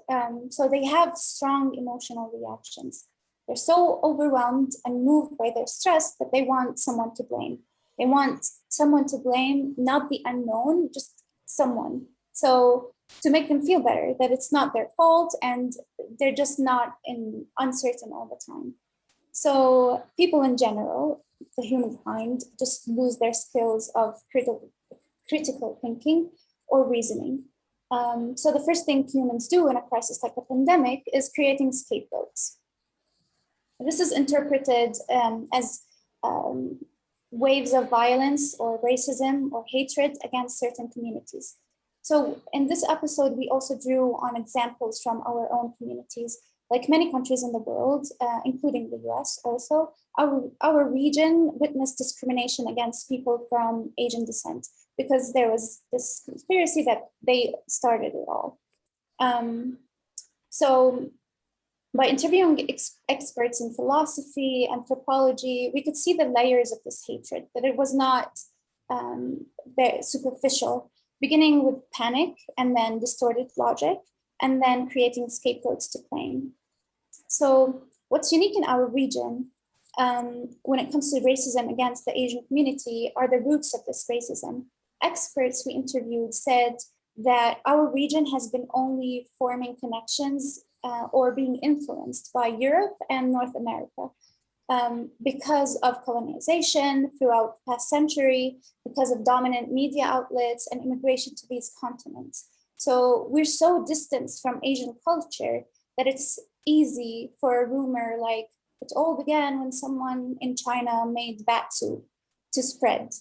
So they have strong emotional reactions. They're so overwhelmed and moved by their stress that they want someone to blame. They want someone to blame, not the unknown, just someone. So to make them feel better, that it's not their fault and they're just not uncertain all the time. So people in general, the humankind, just lose their skills of critical thinking or reasoning. So the first thing humans do in a crisis like a pandemic is creating scapegoats. This is interpreted as waves of violence or racism or hatred against certain communities. So in this episode, we also drew on examples from our own communities. Like many countries in the world, including the US also, our region witnessed discrimination against people from Asian descent because there was this conspiracy that they started it all. So by interviewing experts in philosophy, anthropology, we could see the layers of this hatred, that it was not very superficial, beginning with panic and then distorted logic, and then creating scapegoats to blame. So what's unique in our region when it comes to racism against the Asian community are the roots of this racism. Experts we interviewed said that our region has been only forming connections or being influenced by Europe and North America because of colonization throughout the past century, because of dominant media outlets and immigration to these continents. So we're so distanced from Asian culture that it's easy for a rumor like it all began when someone in China made bat soup to spread.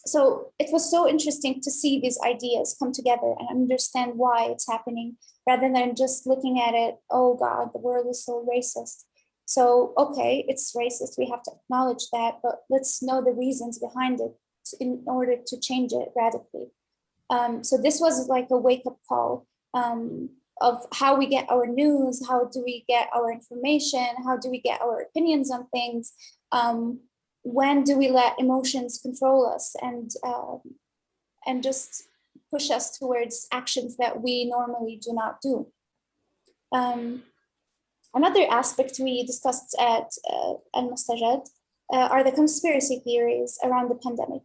So it was so interesting to see these ideas come together and understand why it's happening, rather than just looking at it, oh God, the world is so racist. So, okay, it's racist, we have to acknowledge that, but let's know the reasons behind it in order to change it radically. So this was like a wake-up call of how we get our news, how do we get our information, how do we get our opinions on things, when do we let emotions control us, and just push us towards actions that we normally do not do. Another aspect we discussed at Almostajad are the conspiracy theories around the pandemic.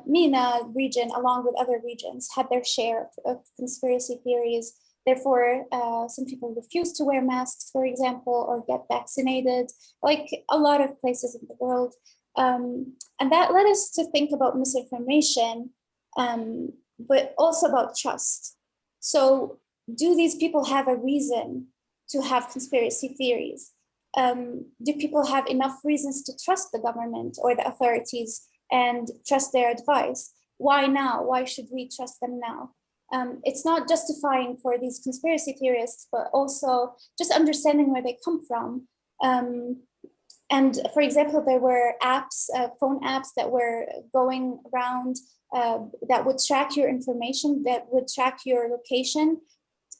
MENA region, along with other regions, had their share of conspiracy theories. Therefore, some people refused to wear masks, for example, or get vaccinated, like a lot of places in the world. And that led us to think about misinformation, but also about trust. So do these people have a reason to have conspiracy theories? Do people have enough reasons to trust the government or the authorities and trust their advice? Why now? Why should we trust them now? It's not justifying for these conspiracy theorists, but also just understanding where they come from. And for example, there were apps, phone apps that were going around that would track your information, that would track your location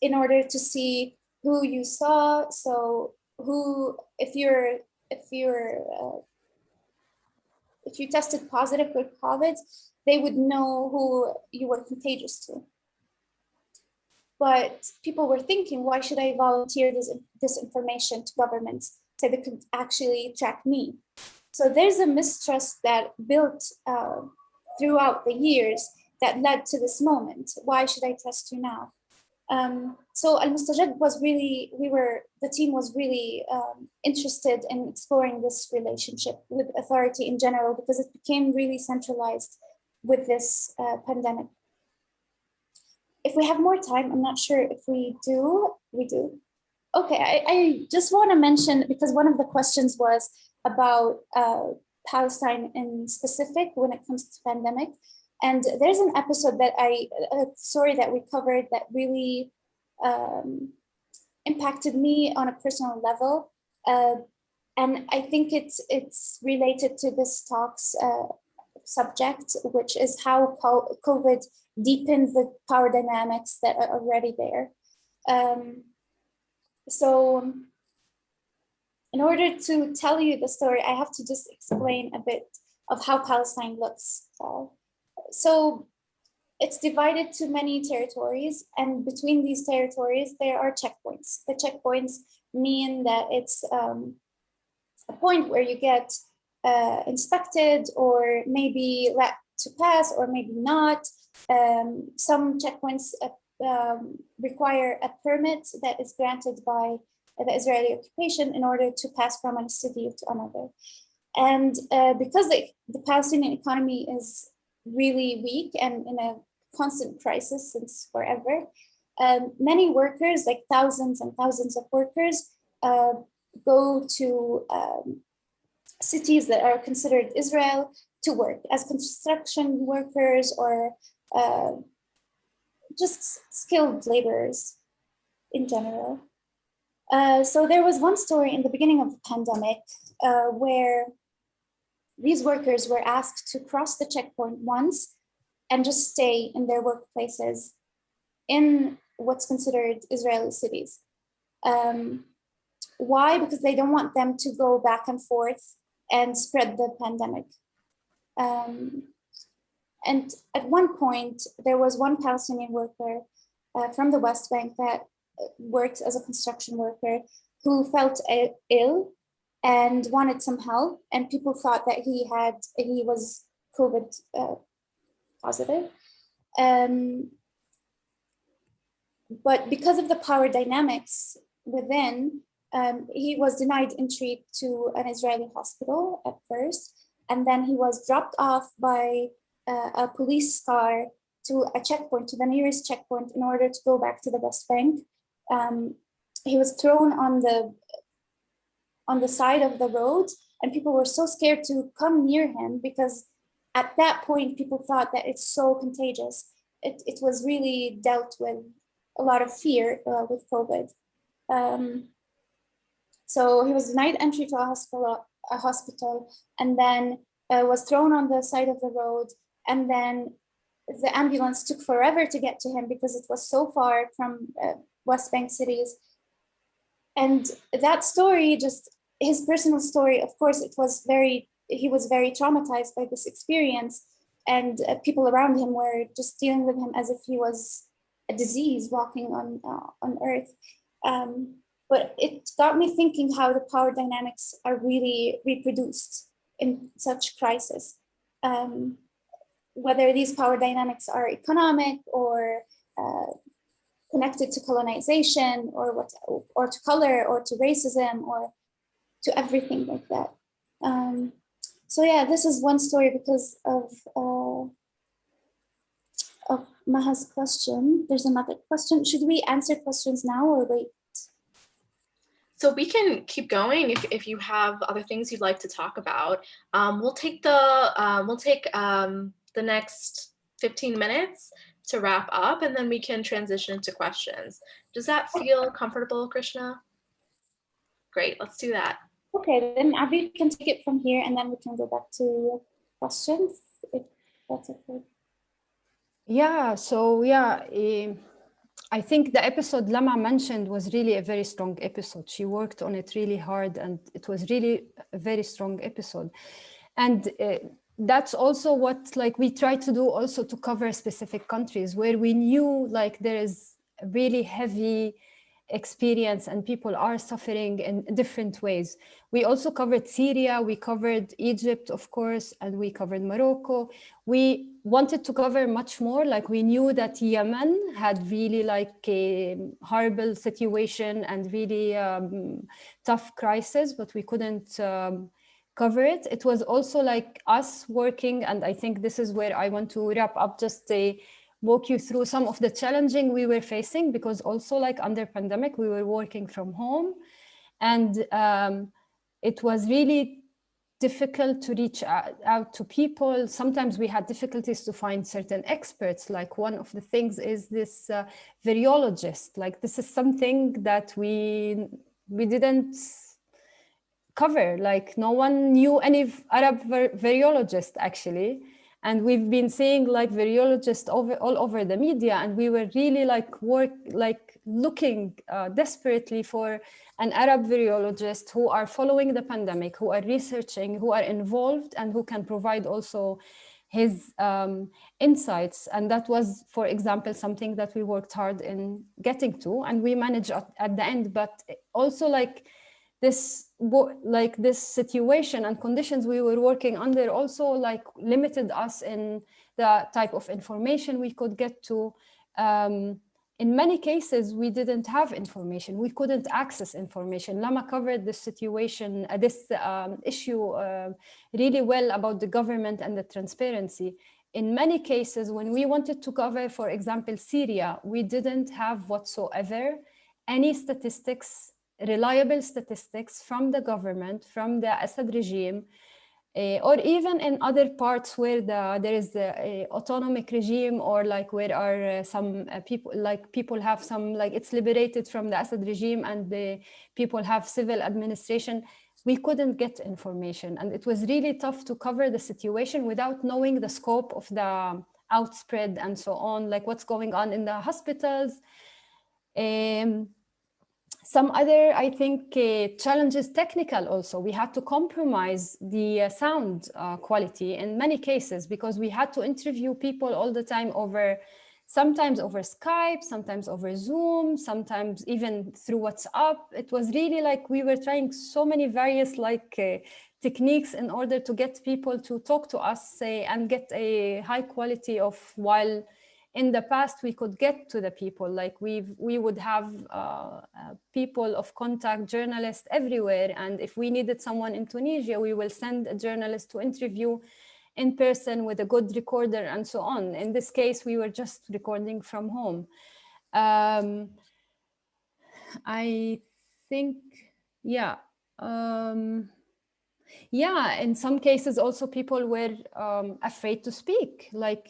in order to see who you saw. So if you tested positive with COVID, they would know who you were contagious to. But people were thinking, why should I volunteer this information to governments so they could actually track me? So there's a mistrust that built throughout the years that led to this moment. Why should I trust you now? So Almostajad was really, the team was really interested in exploring this relationship with authority in general, because it became really centralized with this pandemic. If we have more time, I'm not sure if we do. Okay, I just want to mention, because one of the questions was about Palestine in specific when it comes to pandemic. And there's an episode that a story that we covered that really impacted me on a personal level. And I think it's related to this talk's subject, which is how COVID deepened the power dynamics that are already there. So in order to tell you the story, I have to just explain a bit of how Palestine looks. So it's divided to many territories, and between these territories, there are checkpoints. The checkpoints mean that it's a point where you get inspected or maybe let to pass or maybe not. Some checkpoints require a permit that is granted by the Israeli occupation in order to pass from one city to another. And because the Palestinian economy is really weak and in a constant crisis since forever, many workers, like thousands and thousands of workers, go to cities that are considered Israel to work as construction workers or just skilled laborers in general. So there was one story in the beginning of the pandemic where these workers were asked to cross the checkpoint once and just stay in their workplaces in what's considered Israeli cities. Why? Because they don't want them to go back and forth and spread the pandemic. And at one point, there was one Palestinian worker from the West Bank that worked as a construction worker who felt ill and wanted some help, and people thought that he was COVID positive. But because of the power dynamics within, he was denied entry to an Israeli hospital at first, and then he was dropped off by a police car to a checkpoint, to the nearest checkpoint, in order to go back to the West Bank. He was thrown on the side of the road, and people were so scared to come near him because at that point, people thought that it's so contagious. It was really dealt with a lot of fear with COVID. So he was denied entry to a hospital, and then was thrown on the side of the road. And then the ambulance took forever to get to him because it was so far from West Bank cities. And that story, just his personal story, of course, he was very traumatized by this experience. and people around him were just dealing with him as if he was a disease walking on earth. But it got me thinking how the power dynamics are really reproduced in such crisis. Whether these power dynamics are economic or connected to colonization or to color or to racism or to everything like that. So yeah, this is one story because of Maha's question. There's another question. Should we answer questions now or wait? So we can keep going if you have other things you'd like to talk about. We'll take the next 15 minutes to wrap up, and then we can transition to questions. Does that feel comfortable, Krishna? Great, let's do that. Okay, then Abir can take it from here, and then we can go back to questions, if that's okay. Yeah, so yeah, I think the episode Lama mentioned was really a very strong episode. She worked on it really hard, and it was really a very strong episode. And that's also what like we try to do also to cover specific countries where we knew like there is a really heavy experience and people are suffering in different ways. We also covered Syria, we covered Egypt, of course, and we covered Morocco. We wanted to cover much more, like we knew that Yemen had really like a horrible situation and really tough crisis, but we couldn't cover it. It was also like us working, and I think this is where I want to wrap up, just walk you through some of the challenging we were facing, because also like under pandemic, we were working from home, and it was really difficult to reach out to people. Sometimes we had difficulties to find certain experts. Like one of the things is this virologist. Like this is something that we didn't cover. Like no one knew any Arab virologist actually. And we've been seeing like virologists all over the media, and we were really looking desperately for an Arab virologist who are following the pandemic, who are researching, who are involved, and who can provide also his insights. And that was, for example, something that we worked hard in getting to, and we managed at the end. But also like this situation and conditions we were working under also like limited us in the type of information we could get to. In many cases, we didn't have information. We couldn't access information. Lama covered this situation, this issue really well about the government and the transparency. In many cases, when we wanted to cover, for example, Syria, we didn't have whatsoever any statistics, reliable statistics from the government, from the Assad regime, or even in other parts where there is the autonomic regime, or like where are some people have some, like it's liberated from the Assad regime and the people have civil administration. We couldn't get information, and it was really tough to cover the situation without knowing the scope of the outspread and so on, like what's going on in the hospitals. Some other, I think, challenges technical also. We had to compromise the sound quality in many cases, because we had to interview people all the time sometimes over Skype, sometimes over Zoom, sometimes even through WhatsApp. It was really like we were trying so many various techniques in order to get people to talk to us and get a high quality of, while in the past, we could get to the people. Like we would have people of contact, journalists everywhere. And if we needed someone in Tunisia, we will send a journalist to interview in person with a good recorder and so on. In this case, we were just recording from home. I think, yeah. Yeah, in some cases also people were afraid to speak. Like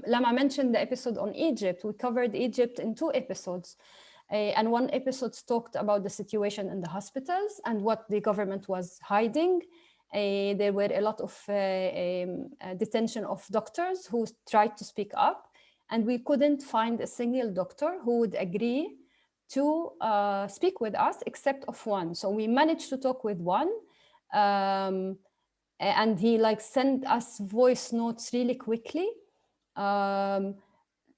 Lama mentioned the episode on Egypt. We covered Egypt in 2 episodes. And one episode talked about the situation in the hospitals and what the government was hiding. There were a lot of detention of doctors who tried to speak up, and we couldn't find a single doctor who would agree to speak with us except of one. So we managed to talk with one. and he like sent us voice notes really quickly.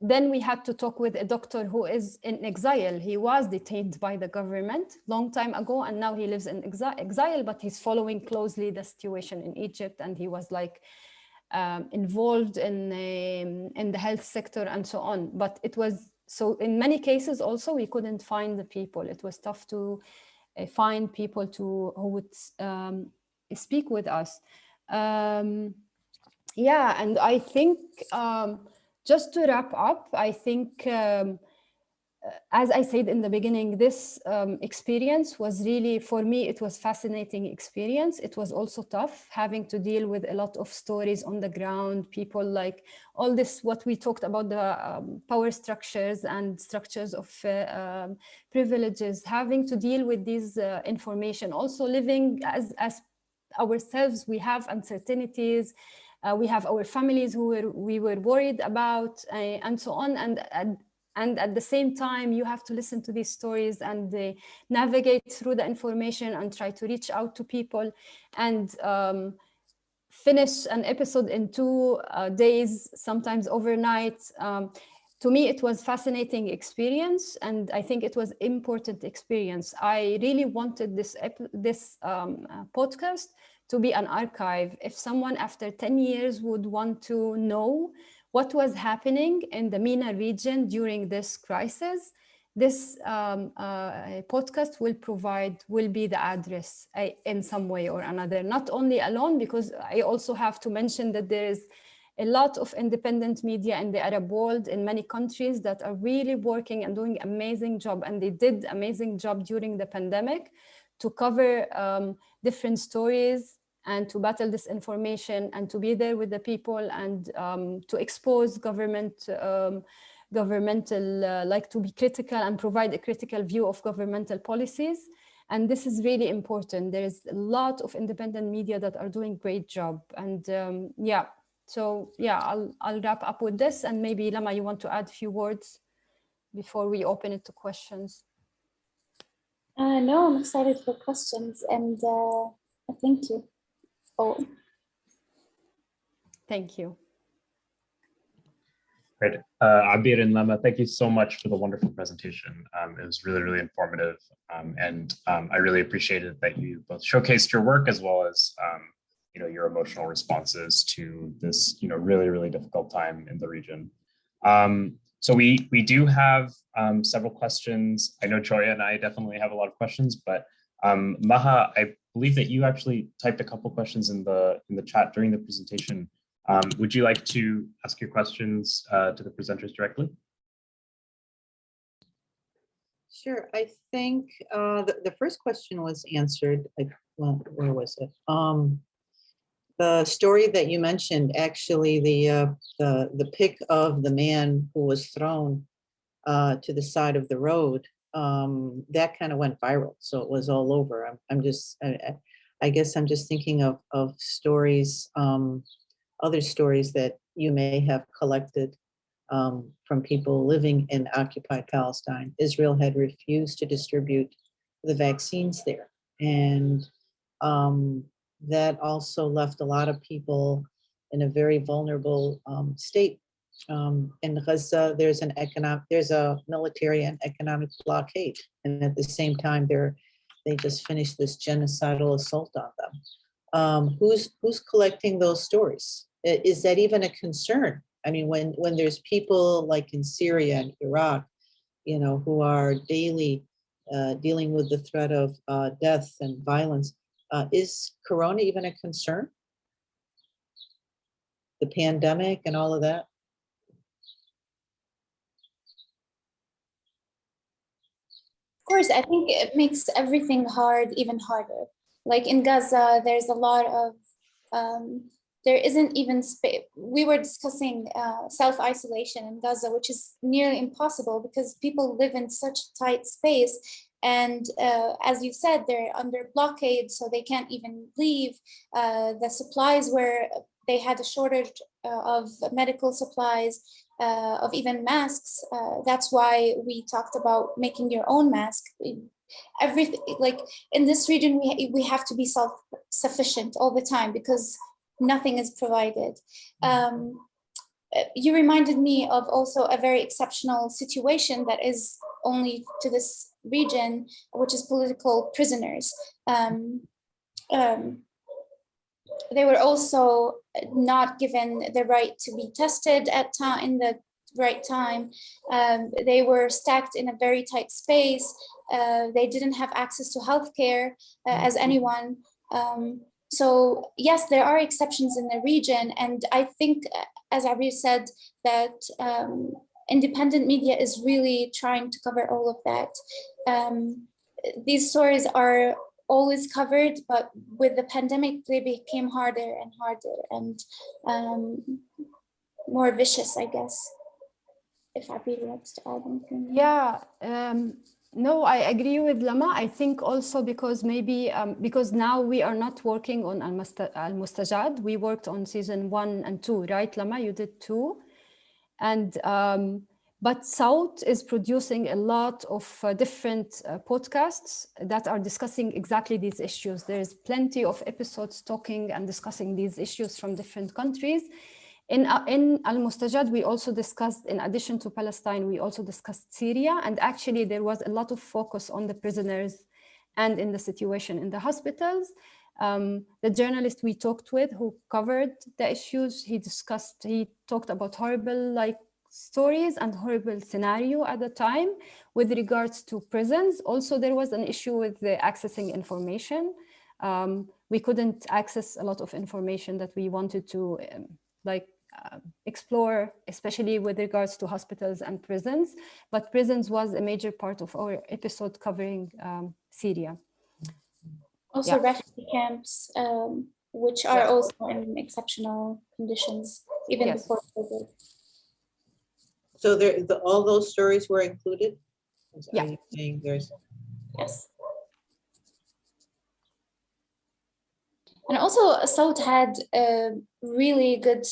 Then we had to talk with a doctor who is in exile. He was detained by the government long time ago, and now he lives in exile, but he's following closely the situation in Egypt, and he was like involved in the health sector and so on. But it was, so in many cases also we couldn't find the people. It was tough to find people who would speak with us. Yeah, and I think just to wrap up, I think, as I said in the beginning, this experience was really, for me, it was fascinating experience. It was also tough having to deal with a lot of stories on the ground, people like all this, what we talked about, the power structures and structures of privileges, having to deal with these information, also living as ourselves, we have uncertainties. We have our families who we were worried about, and so on. And at the same time, you have to listen to these stories and navigate through the information and try to reach out to people and finish an episode in 2 days, sometimes overnight. To me, it was fascinating experience, and I think it was important experience. I really wanted this podcast to be an archive. If someone after 10 years would want to know what was happening in the MENA region during this crisis, this podcast will be the address in some way or another. Not only alone, because I also have to mention that there is a lot of independent media in the Arab world in many countries that are really working and doing amazing job, and they did amazing job during the pandemic to cover different stories and to battle disinformation and to be there with the people and to expose governmental, like to be critical and provide a critical view of governmental policies. And this is really important. There is a lot of independent media that are doing great job. And yeah, so yeah, I'll wrap up with this. And maybe Lama, you want to add a few words before we open it to questions? No, I'm excited for questions, and thank you. Oh. Thank you. Great. Abir and Lama, thank you so much for the wonderful presentation. It was really, really informative. And I really appreciated that you both showcased your work as well as your emotional responses to this really, really difficult time in the region. So we do have several questions. I know Joya and I definitely have a lot of questions, but Maha, I believe that you actually typed a couple questions in the chat during the presentation. Would you like to ask your questions to the presenters directly? Sure. I think the first question was answered. Well, where was it? The story that you mentioned, actually, the pic of the man who was thrown to the side of the road, that kind of went viral. So it was all over. I guess I'm just thinking of stories, other stories that you may have collected from people living in occupied Palestine. Israel had refused to distribute the vaccines there. And that also left a lot of people in a very vulnerable state. In Gaza, there's a military and economic blockade, and at the same time, they just finished this genocidal assault on them. Who's collecting those stories? Is that even a concern? I mean, when there's people like in Syria and Iraq, who are daily dealing with the threat of death and violence, is Corona even a concern? The pandemic and all of that? Of course, I think it makes everything hard even harder. Like in Gaza, there's a lot of, there isn't even space. We were discussing self-isolation in Gaza, which is nearly impossible because people live in such tight space. And as you said, they're under blockade, so they can't even leave. The supplies they had a shortage of medical supplies, of even masks. That's why we talked about making your own mask. everything, like in this region, we have to be self-sufficient all the time because nothing is provided. You reminded me of also a very exceptional situation that is only to this region, which is political prisoners. They were also not given the right to be tested in the right time. They were stacked in a very tight space. They didn't have access to healthcare as anyone. So yes, there are exceptions in the region, and I think, as Abir said, that independent media is really trying to cover all of that. These stories are always covered, but with the pandemic, they became harder and harder and more vicious, I guess. If Abir wants to add anything. Yeah, no, I agree with Lama. I think also because maybe because now we are not working on Almostajad. We worked on season 1 and 2, right, Lama? You did 2, and but Sowt is producing a lot of different podcasts that are discussing exactly these issues. There is plenty of episodes talking and discussing these issues from different countries. In Almostajad, we also discussed, in addition to Palestine, we also discussed Syria. And actually, there was a lot of focus on the prisoners and in the situation in the hospitals. The journalist we talked with who covered the issues, he talked about horrible stories and horrible scenario at the time with regards to prisons. Also, there was an issue with the accessing information. We couldn't access a lot of information that we wanted to explore, especially with regards to hospitals and prisons. But prisons was a major part of our episode covering Syria. Also refugee camps, which are also in exceptional conditions, even before COVID. So all those stories were included? Yeah. Yes. And also, Sowt had really good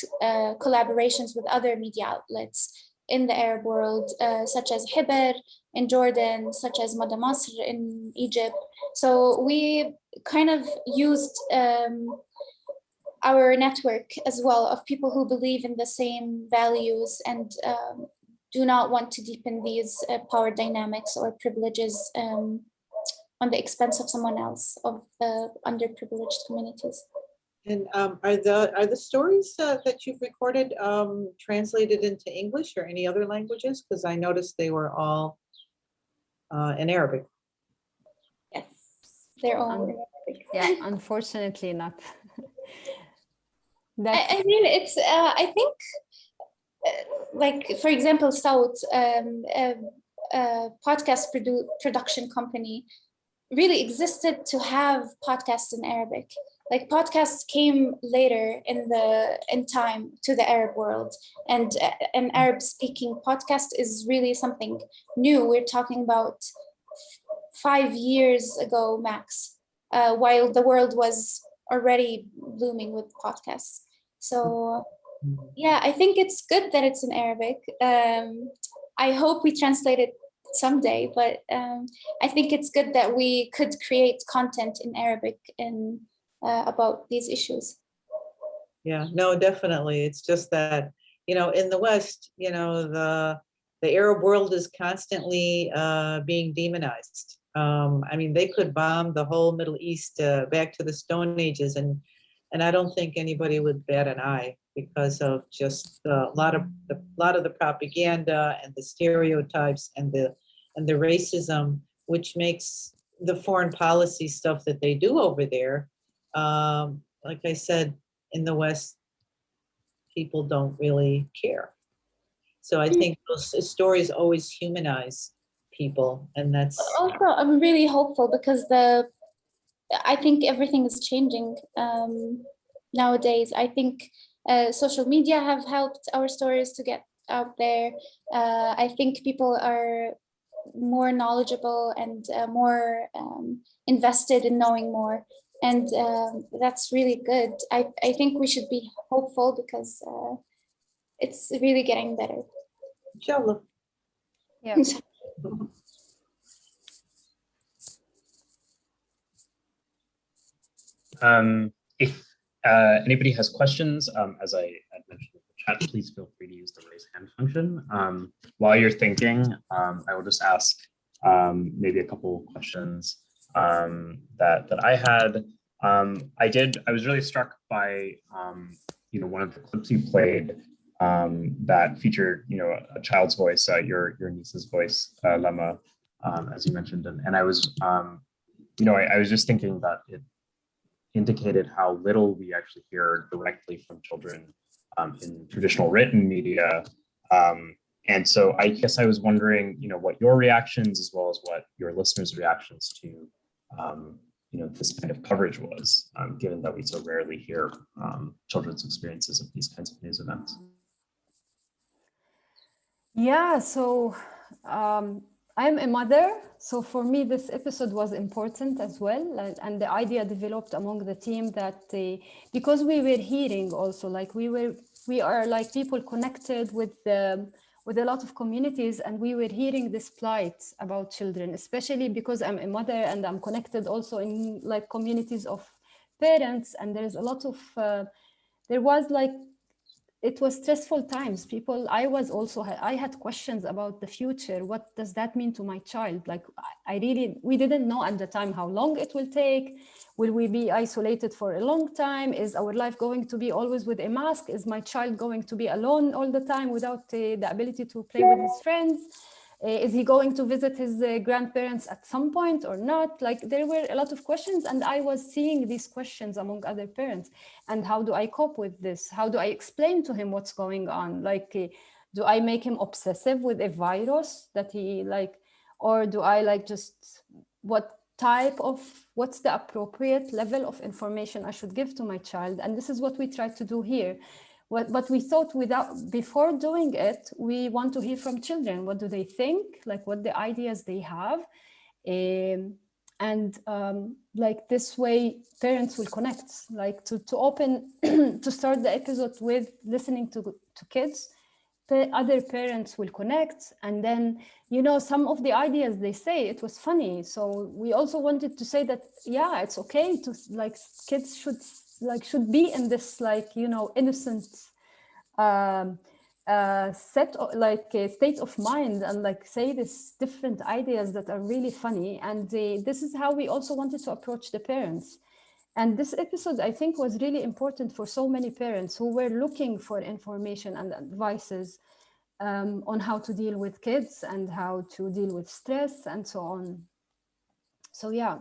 collaborations with other media outlets in the Arab world, such as Abir in Jordan, such as Mada Masr in Egypt. So we kind of used our network as well of people who believe in the same values and do not want to deepen these power dynamics or privileges on the expense of someone else, of the underprivileged communities. And are the stories that you've recorded translated into English or any other languages? Because I noticed they were all in Arabic. Yes, they're all in Arabic. Yeah, unfortunately not. I mean, it's, I think, like, for example, Sowt, podcast production company, really existed to have podcasts in Arabic. Like, podcasts came later in time to the Arab world, and an Arab-speaking podcast is really something new. We're talking about 5 years ago max, while the world was already blooming with podcasts. So yeah, I think it's good that it's in Arabic. I hope we translate it someday, but I think it's good that we could create content in Arabic and about these issues. Yeah, no, definitely. It's just that, in the West, the Arab world is constantly being demonized. I mean, they could bomb the whole Middle East back to the Stone Ages, and I don't think anybody would bat an eye because of just a lot of the propaganda and the stereotypes and the racism, which makes the foreign policy stuff that they do over there. Like I said, in the West, people don't really care. So I think those stories always humanize people, and that's also, I'm really hopeful because I think everything is changing nowadays. I think social media have helped our stories to get out there. I think people are more knowledgeable and more invested in knowing more. And that's really good. I think we should be hopeful because it's really getting better. Inshallah. Yeah. If anybody has questions, as I had mentioned in the chat, please feel free to use the raise hand function. While you're thinking, I will just ask maybe a couple questions that I had. I was really struck by one of the clips you played that featured a child's voice, your niece's voice, Lama, as you mentioned, and I was I was just thinking that it indicated how little we actually hear directly from children in traditional written media. And so I guess I was wondering, what your reactions as well as what your listeners' reactions to, this kind of coverage was, given that we so rarely hear children's experiences of these kinds of news events. Yeah, so I'm a mother, so for me this episode was important as well, and the idea developed among the team that because we were hearing also, like we are like people connected with a lot of communities, and we were hearing this plight about children, especially because I'm a mother and I'm connected also in like communities of parents, and there's a lot of there was like it was stressful times. I had questions about the future. What does that mean to my child? Like, we didn't know at the time how long it will take. Will we be isolated for a long time? Is our life going to be always with a mask? Is my child going to be alone all the time without the ability to play with his friends? Is he going to visit his grandparents at some point or not? Like, there were a lot of questions, and I was seeing these questions among other parents. And how do I cope with this? How do I explain to him what's going on? Like, do I make him obsessive with a virus that he or do I what's the appropriate level of information I should give to my child? And this is what we try to do here. But we thought before doing it, we want to hear from children. What do they think? Like, what the ideas they have. Like this way, parents will connect, like to open, to start the episode with listening to kids. Other parents will connect, and then some of the ideas they say, it was funny. So we also wanted to say that it's okay to kids should be in this innocent state of mind, and say these different ideas that are really funny. And this is how we also wanted to approach the parents. And this episode, I think, was really important for so many parents who were looking for information and advices on how to deal with kids and how to deal with stress and so on. So yeah.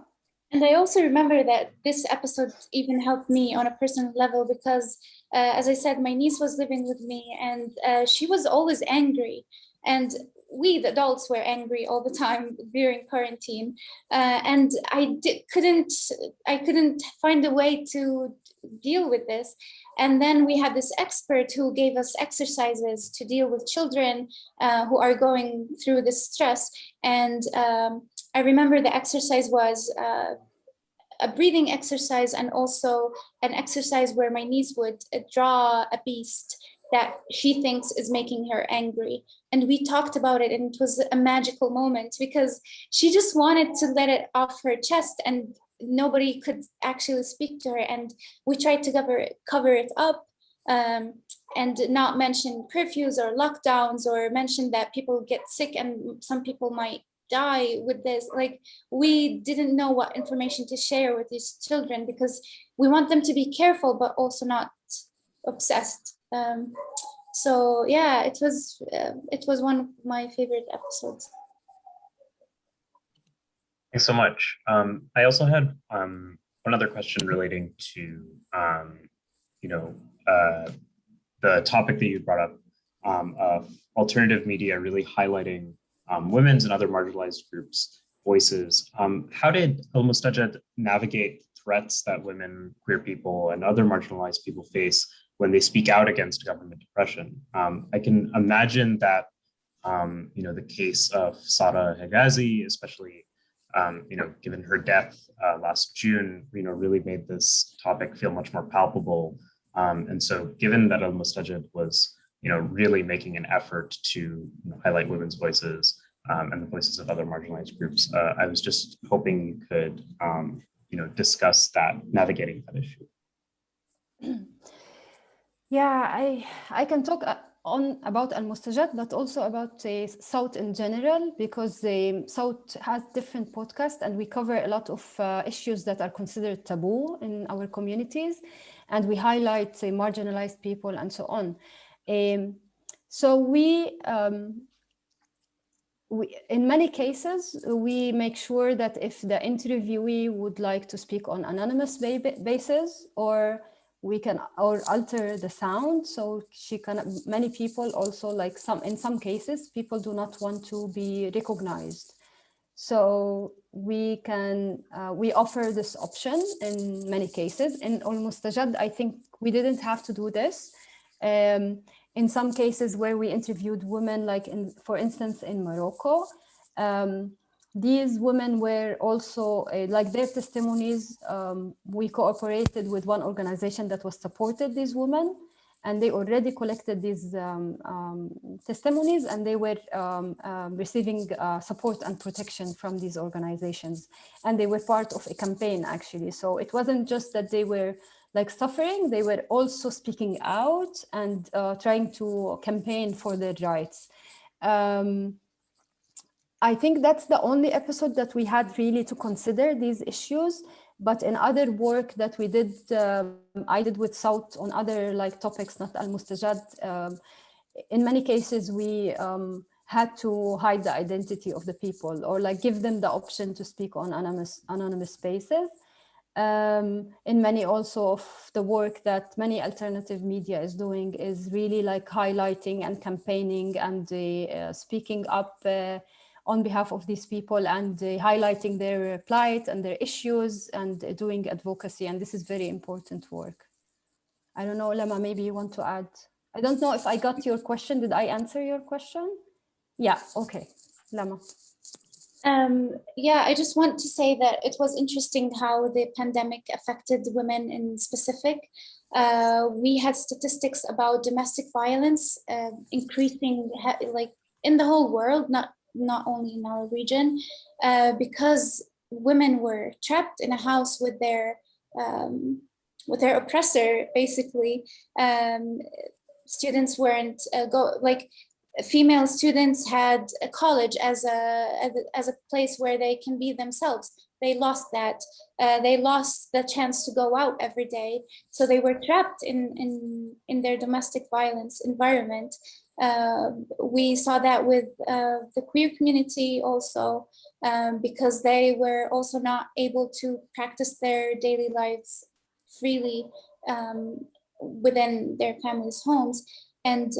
And I also remember that this episode even helped me on a personal level because, as I said, my niece was living with me, and she was always angry. And we, the adults, were angry all the time during quarantine. And I couldn't find a way to deal with this. And then we had this expert who gave us exercises to deal with children who are going through this stress. And I remember the exercise was a breathing exercise, and also an exercise where my niece would draw a beast that she thinks is making her angry. And we talked about it, and it was a magical moment because she just wanted to let it off her chest, and nobody could actually speak to her. And we tried to cover it up and not mention curfews or lockdowns, or mention that people get sick and some people might die with this. Like, we didn't know what information to share with these children because we want them to be careful but also not obsessed. So yeah, it was one of my favorite episodes. Thanks so much. I also had one other question relating to the topic that you brought up of alternative media really highlighting women's and other marginalized groups' voices. How did Almostajad navigate threats that women, queer people, and other marginalized people face when they speak out against government oppression? I can imagine that the case of Sara Hegazi, especially given her death last June, really made this topic feel much more palpable. And so, given that Almostajad was really making an effort to highlight women's voices and the voices of other marginalized groups, I was just hoping you could discuss that, navigating that issue. Yeah, I can talk on about Almostajad, but also about Sowt in general, because Sowt has different podcasts and we cover a lot of issues that are considered taboo in our communities, and we highlight marginalized people and so on. So we in many cases, we make sure that if the interviewee would like to speak on anonymous basis, or we can alter the sound, so she can. Many people also, like in some cases, people do not want to be recognized, so we can we offer this option in many cases. In Almostajad, I think we didn't have to do this. In some cases where we interviewed women, like for instance, in Morocco, these women were also, like their testimonies, we cooperated with one organization that was supported these women, and they already collected these testimonies, and they were receiving support and protection from these organizations. And they were part of a campaign, actually. So it wasn't just that they were like suffering, they were also speaking out and trying to campaign for their rights. I think that's the only episode that we had really to consider these issues. But in other work that we did, I did with Sowt on other like topics, not Almostajad, in many cases we had to hide the identity of the people, or like give them the option to speak on anonymous spaces. In many also of the work that many alternative media is doing is really like highlighting and campaigning and speaking up on behalf of these people, and highlighting their plight and their issues, and doing advocacy. And this is very important work. I don't know, Lama, maybe you want to add. I don't know if I got your question. Did I answer your question? Yeah, okay, Lama. Yeah, I just want to say that it was interesting how the pandemic affected women in specific. We had statistics about domestic violence increasing like in the whole world, not only in our region, because women were trapped in a house with their oppressor, basically. Students weren't female students had a college as a place where they can be themselves. They lost that. They lost the chance to go out every day. So they were trapped in their domestic violence environment. We saw that with the queer community also, because they were also not able to practice their daily lives freely within their families' homes. And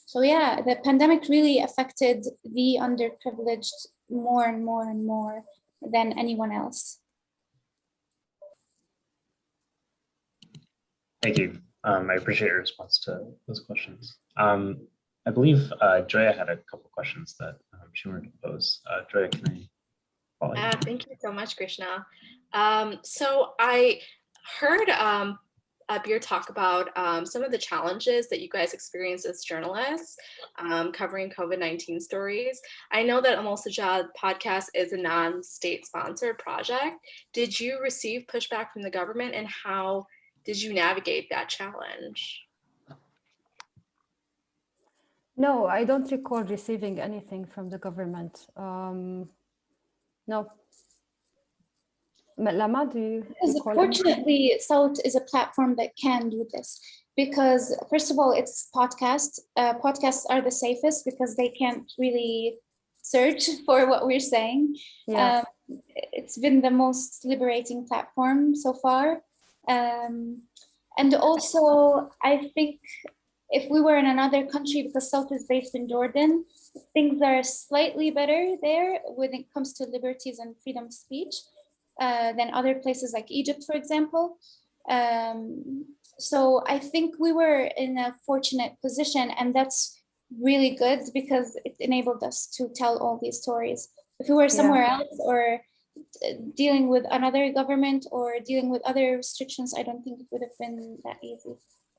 so yeah, the pandemic really affected the underprivileged more and more and more than anyone else. Thank you. I appreciate your response to those questions. I believe Joya had a couple questions that she wanted to pose. Joya, can I follow you? Thank you so much, Krishna. So I heard Abir talk about some of the challenges that you guys experience as journalists covering COVID-19 stories. I know that Almostajad podcast is a non-state sponsored project. Did you receive pushback from the government, and how did you navigate that challenge? No, I don't recall receiving anything from the government. No. Lama, do you recall? Fortunately, Sowt is a platform that can do this, because first of all, it's podcasts. Podcasts are the safest because they can't really search for what we're saying. Yeah. It's been the most liberating platform so far. And also, I think if we were in another country, because Sowt is based in Jordan, things are slightly better there when it comes to liberties and freedom of speech than other places like Egypt, for example. So I think we were in a fortunate position, and that's really good because it enabled us to tell all these stories. If we were somewhere else, or dealing with another government, or dealing with other restrictions, I don't think it would have been that easy.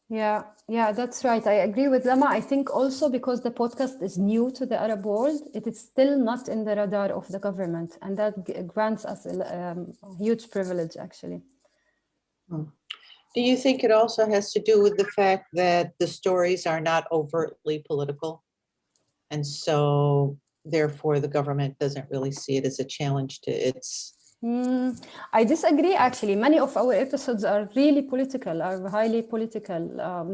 Yeah, that's right. I agree with Lama. I think also because the podcast is new to the Arab world, it is still not in the radar of the government, and that grants us a huge privilege, actually. Do you think it also has to do with the fact that the stories are not overtly political? And so therefore the government doesn't really see it as a challenge to its... I disagree, actually. Many of our episodes are really political, are highly political.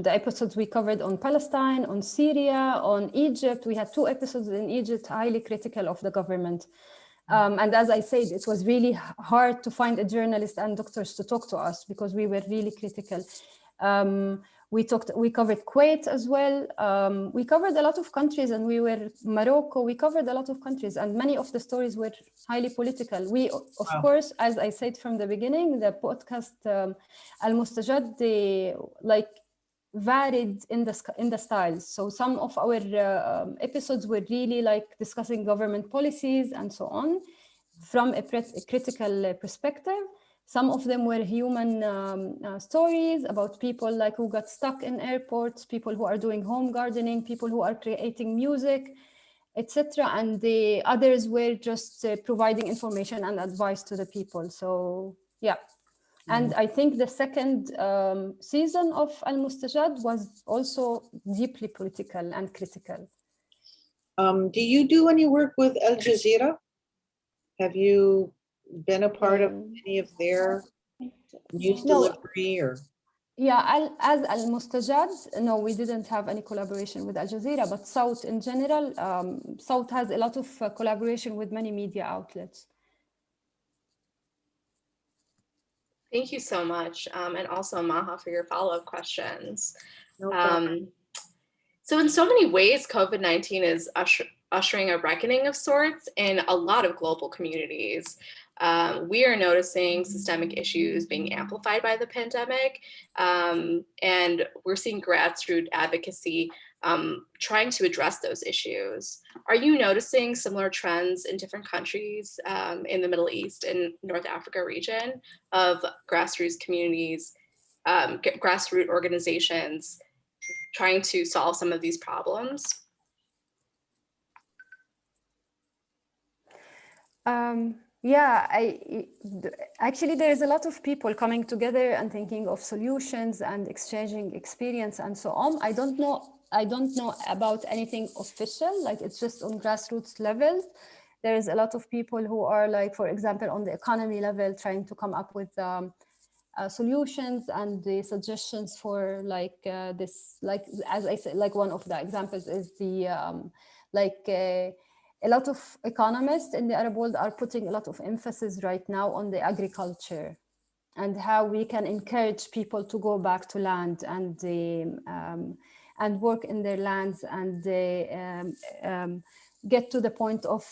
The episodes we covered on Palestine, on Syria, on Egypt, we had 2 episodes in Egypt, highly critical of the government. And as I said, it was really hard to find a journalist and doctors to talk to us because we were really critical. We covered Kuwait as well. We covered a lot of countries, and we were Morocco. We covered a lot of countries, and many of the stories were highly political. We, of course, as I said from the beginning, the podcast Almostajad, they like varied in the styles. So some of our episodes were really like discussing government policies and so on from a critical perspective. Some of them were human stories about people like who got stuck in airports, people who are doing home gardening, people who are creating music, etc. And the others were just providing information and advice to the people. So yeah. And I think the second season of Almostajad was also deeply political and critical. Do you do any work with Al Jazeera? Have you been a part of any of their news delivery or? Yeah, as Almostajad, no, we didn't have any collaboration with Al Jazeera, but Sowt in general, Sowt has a lot of collaboration with many media outlets. Thank you so much. And also Maha for your follow-up questions. No problem. So in so many ways, COVID-19 is ushering a reckoning of sorts in a lot of global communities. We are noticing systemic issues being amplified by the pandemic, and we're seeing grassroots advocacy trying to address those issues. Are you noticing similar trends in different countries in the Middle East and North Africa region of grassroots communities, grassroots organizations trying to solve some of these problems? Yeah, actually there is a lot of people coming together and thinking of solutions and exchanging experience and so on. I don't know about anything official, like it's just on grassroots levels. There is a lot of people who are like, for example, on the economy level, trying to come up with solutions and the suggestions for like this, like as I said, like one of the examples is the a lot of economists in the Arab world are putting a lot of emphasis right now on the agriculture and how we can encourage people to go back to land and work in their lands and get to the point of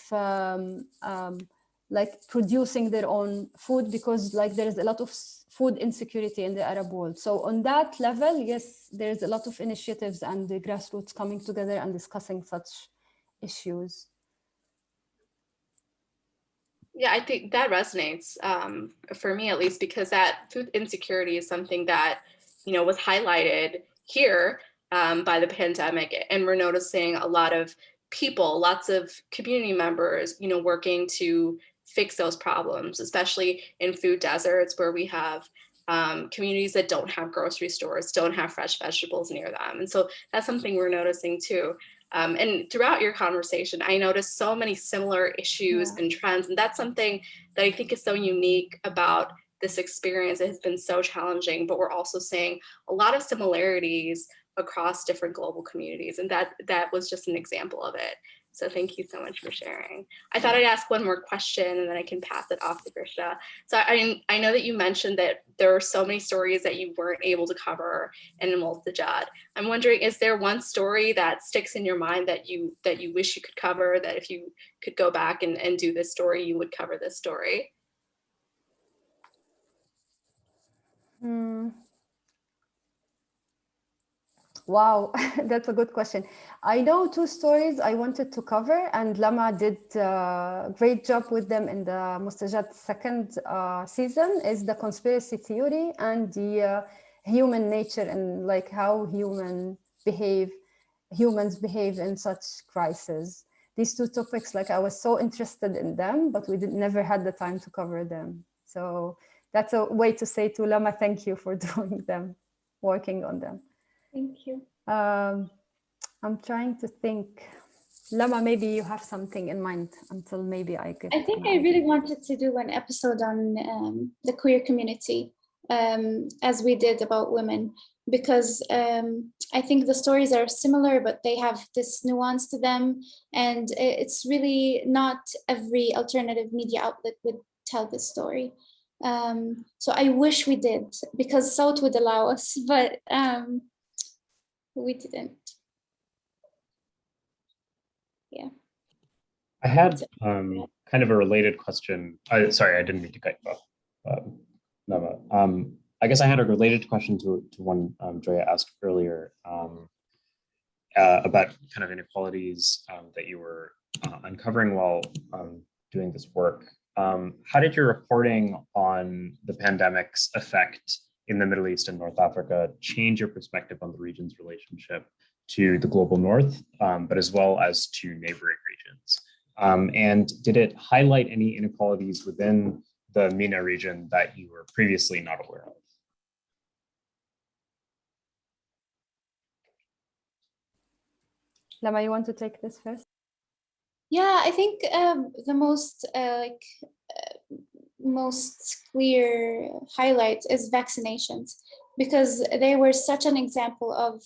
like producing their own food, because like there is a lot of food insecurity in the Arab world. So on that level, yes, there's a lot of initiatives and the grassroots coming together and discussing such issues. Yeah, I think that resonates for me, at least, because that food insecurity is something that, you know, was highlighted here by the pandemic. And we're noticing a lot of people, lots of community members, you know, working to fix those problems, especially in food deserts where we have communities that don't have grocery stores, don't have fresh vegetables near them. And so that's something we're noticing too. And throughout your conversation, I noticed so many similar issues and trends. And that's something that I think is so unique about this experience. It has been so challenging, but we're also seeing a lot of similarities across different global communities. And that was just an example of it. So thank you so much for sharing. I thought I'd ask one more question and then I can pass it off to Krishna. So I know that you mentioned that there are so many stories that you weren't able to cover in Almostajad. I'm wondering, is there one story that sticks in your mind that you wish you could cover, that if you could go back and do this story, you would cover this story? Wow, that's a good question. I know 2 stories I wanted to cover, and Lama did a great job with them in the Almostajad second season, is the conspiracy theory and the human nature and like how humans behave in such crises. These two topics, like I was so interested in them, but we never had the time to cover them. So that's a way to say to Lama, thank you for doing them, working on them. Thank you. I'm trying to think. Lama, maybe you have something in mind until maybe I get. I think I really wanted to do an episode on the queer community, as we did about women, because I think the stories are similar, but they have this nuance to them. And it's really not every alternative media outlet would tell this story. So I wish we did, because Sowt would allow us, but we didn't. Yeah. I had kind of a related question. Sorry, I didn't mean to cut you off. Lama. I guess I had a related question to one Joya asked earlier about kind of inequalities that you were uncovering while doing this work. How did your reporting on the pandemic's effect in the Middle East and North Africa change your perspective on the region's relationship to the global North, but as well as to neighboring regions? And did it highlight any inequalities within the MENA region that you were previously not aware of? Lama, you want to take this first? Yeah, I think the most clear highlight is vaccinations, because they were such an example of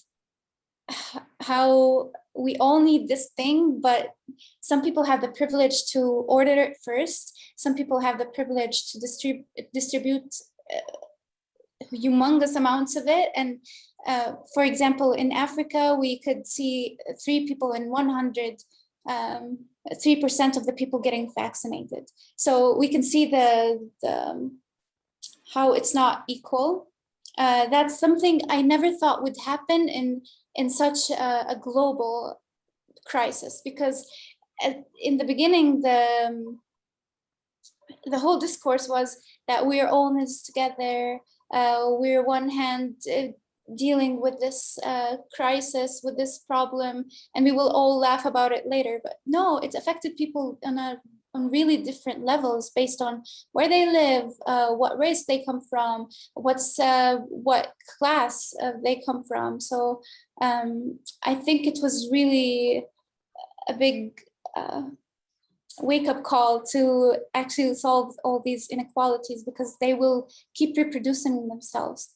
how we all need this thing, but some people have the privilege to order it first. Some people have the privilege to distribute humongous amounts of it. And for example, in Africa, we could see 3 people in 100, 3% of the people getting vaccinated. So we can see the how it's not equal. That's something I never thought would happen in such a global crisis, because in the beginning, the whole discourse was that we're all in this together. We're one hand dealing with this crisis, with this problem, and we will all laugh about it later. But no, it affected people on really different levels based on where they live, what race they come from, what class they come from. So I think it was really a big wake-up call to actually solve all these inequalities, because they will keep reproducing themselves.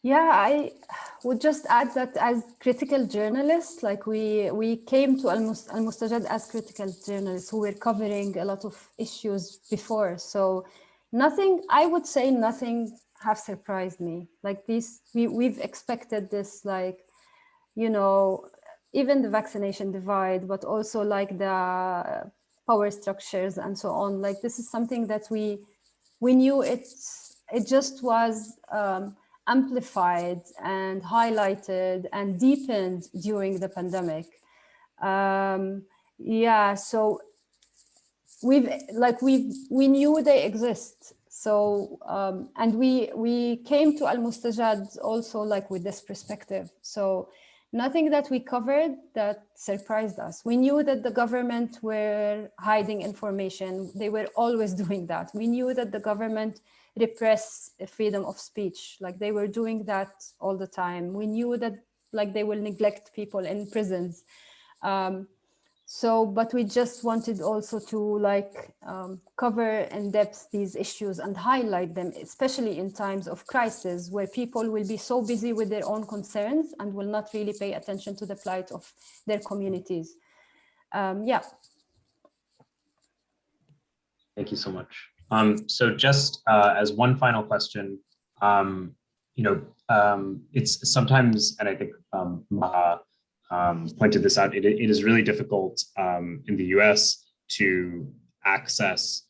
Yeah, I would just add that as critical journalists, like we came to Almostajad as critical journalists who were covering a lot of issues before. So I would say nothing have surprised me. Like we've expected this, like, you know, even the vaccination divide, but also like the power structures and so on. Like this is something that we knew it just was amplified and highlighted and deepened during the pandemic. Yeah, so we knew they exist. So and we came to Almostajad also like with this perspective. So nothing that we covered that surprised us. We knew that the government were hiding information. They were always doing that. We knew that the government repress freedom of speech. Like they were doing that all the time. We knew that like they will neglect people in prisons. But we just wanted also to like cover in depth these issues and highlight them, especially in times of crisis where people will be so busy with their own concerns and will not really pay attention to the plight of their communities. Yeah. Thank you so much. So just as one final question, it's sometimes, and I think Maha pointed this out, it is really difficult in the US to access,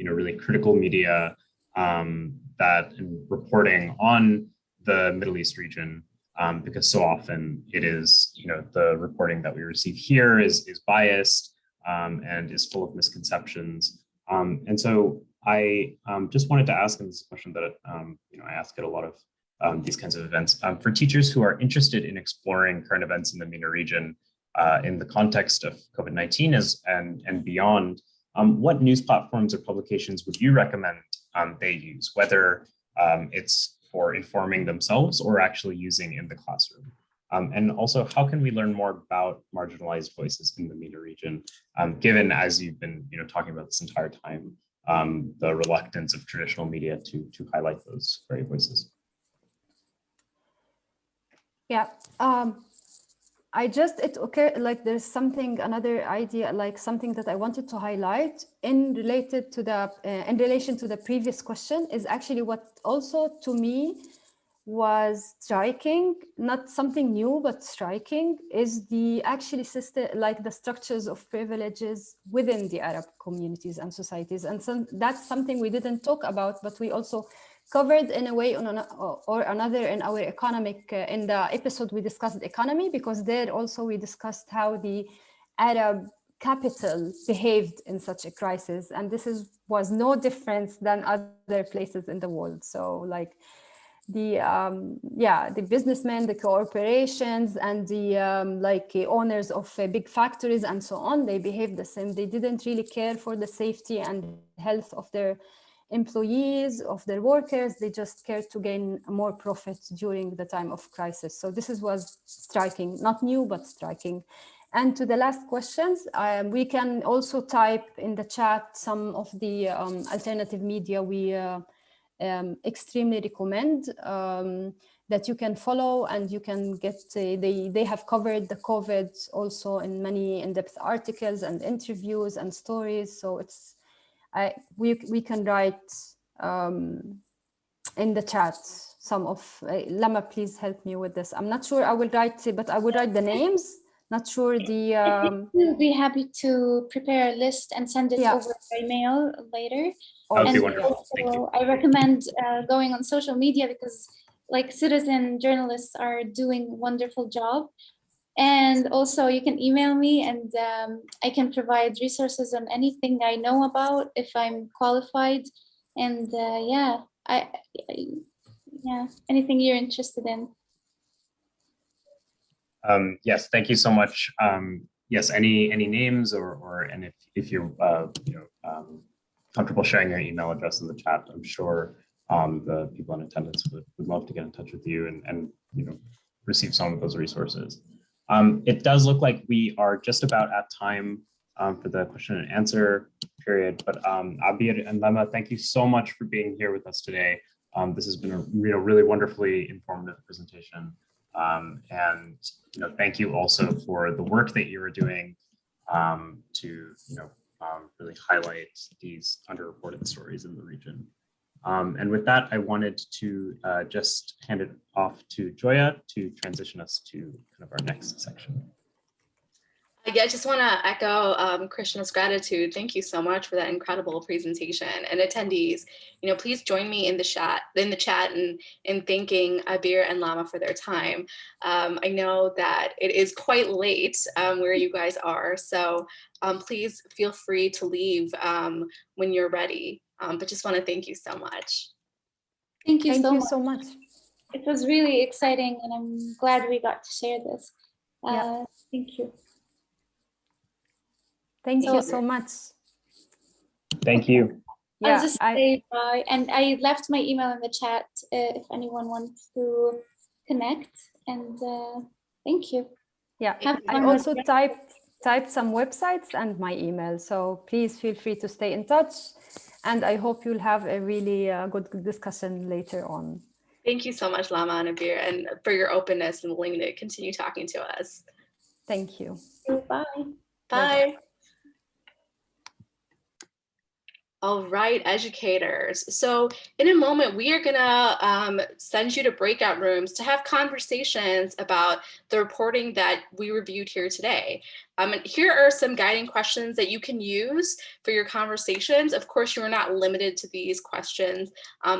really critical media that and reporting on the Middle East region, because so often it is, the reporting that we receive here is biased and is full of misconceptions. And so I just wanted to ask, and this is a question that I ask at a lot of these kinds of events, for teachers who are interested in exploring current events in the MENA region in the context of COVID-19 and beyond, what news platforms or publications would you recommend they use, whether it's for informing themselves or actually using in the classroom? And also, how can we learn more about marginalized voices in the MENA region, given, as you've been talking about this entire time, the reluctance of traditional media to highlight those very voices? Yeah, like there's another idea, like something that I wanted to highlight in relation to the previous question is actually what also to me was striking, not something new, but striking, is the actually system, like the structures of privileges within the Arab communities and societies. And that's something we didn't talk about, but we also covered in a way or another in our economic, in the episode we discussed economy, because there also we discussed how the Arab capital behaved in such a crisis. And this was no different than other places in the world. So like, the businessmen, the corporations, and the owners of big factories and so on, they behaved the same. They didn't really care for the safety and health of their employees, of their workers. They just cared to gain more profit during the time of crisis. So this was striking, not new, but striking. And to the last questions, we can also type in the chat some of the alternative media we extremely recommend that you can follow, and you can get, they have covered the COVID also in many in-depth articles and interviews and stories. So it's, we can write in the chat some of, Lama, please help me with this. I'm not sure I will write, but I will write the names. Not sure the... We'll be happy to prepare a list and send it over by mail later. That would be And wonderful. Thank you. I recommend going on social media, because like citizen journalists are doing a wonderful job. And also you can email me, and I can provide resources on anything I know about if I'm qualified. And yeah, anything you're interested in. Yes, thank you so much. Yes, any names and if you're comfortable sharing your email address in the chat, I'm sure the people in attendance would love to get in touch with you and receive some of those resources. It does look like we are just about at time for the question and answer period, but Abir and Lama, thank you so much for being here with us today. This has been a really wonderfully informative presentation. And thank you also for the work that you are doing to really highlight these underreported stories in the region. And with that, I wanted to just hand it off to Joya to transition us to kind of our next section. Yeah, I just want to echo Krishna's gratitude. Thank you so much for that incredible presentation. And attendees, please join me in the chat and in thanking Abir and Lama for their time. I know that it is quite late where you guys are, so please feel free to leave when you're ready. But just want to thank you so much. Thank you so much. It was really exciting, and I'm glad we got to share this. Thank you. Thank you so much. Thank you. I'll just say bye. And I left my email in the chat if anyone wants to connect. And thank you. Yeah, I also typed some websites and my email. So please feel free to stay in touch. And I hope you'll have a really good discussion later on. Thank you so much, Lama and Abir, and for your openness and willing to continue talking to us. Thank you. Bye. Bye. All right, educators. So in a moment, we are gonna send you to breakout rooms to have conversations about the reporting that we reviewed here today. And here are some guiding questions that you can use for your conversations. Of course, you are not limited to these questions.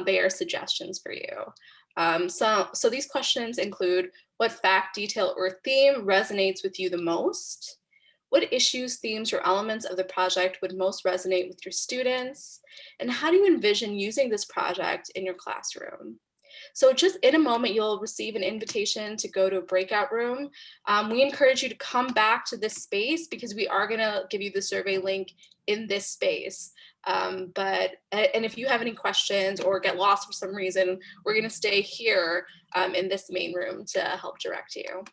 They are suggestions for you. So these questions include: what fact, detail, or theme resonates with you the most? What issues, themes, or elements of the project would most resonate with your students? And how do you envision using this project in your classroom? So just in a moment, you'll receive an invitation to go to a breakout room. We encourage you to come back to this space because we are gonna give you the survey link in this space. And if you have any questions or get lost for some reason, we're gonna stay here in this main room to help direct you.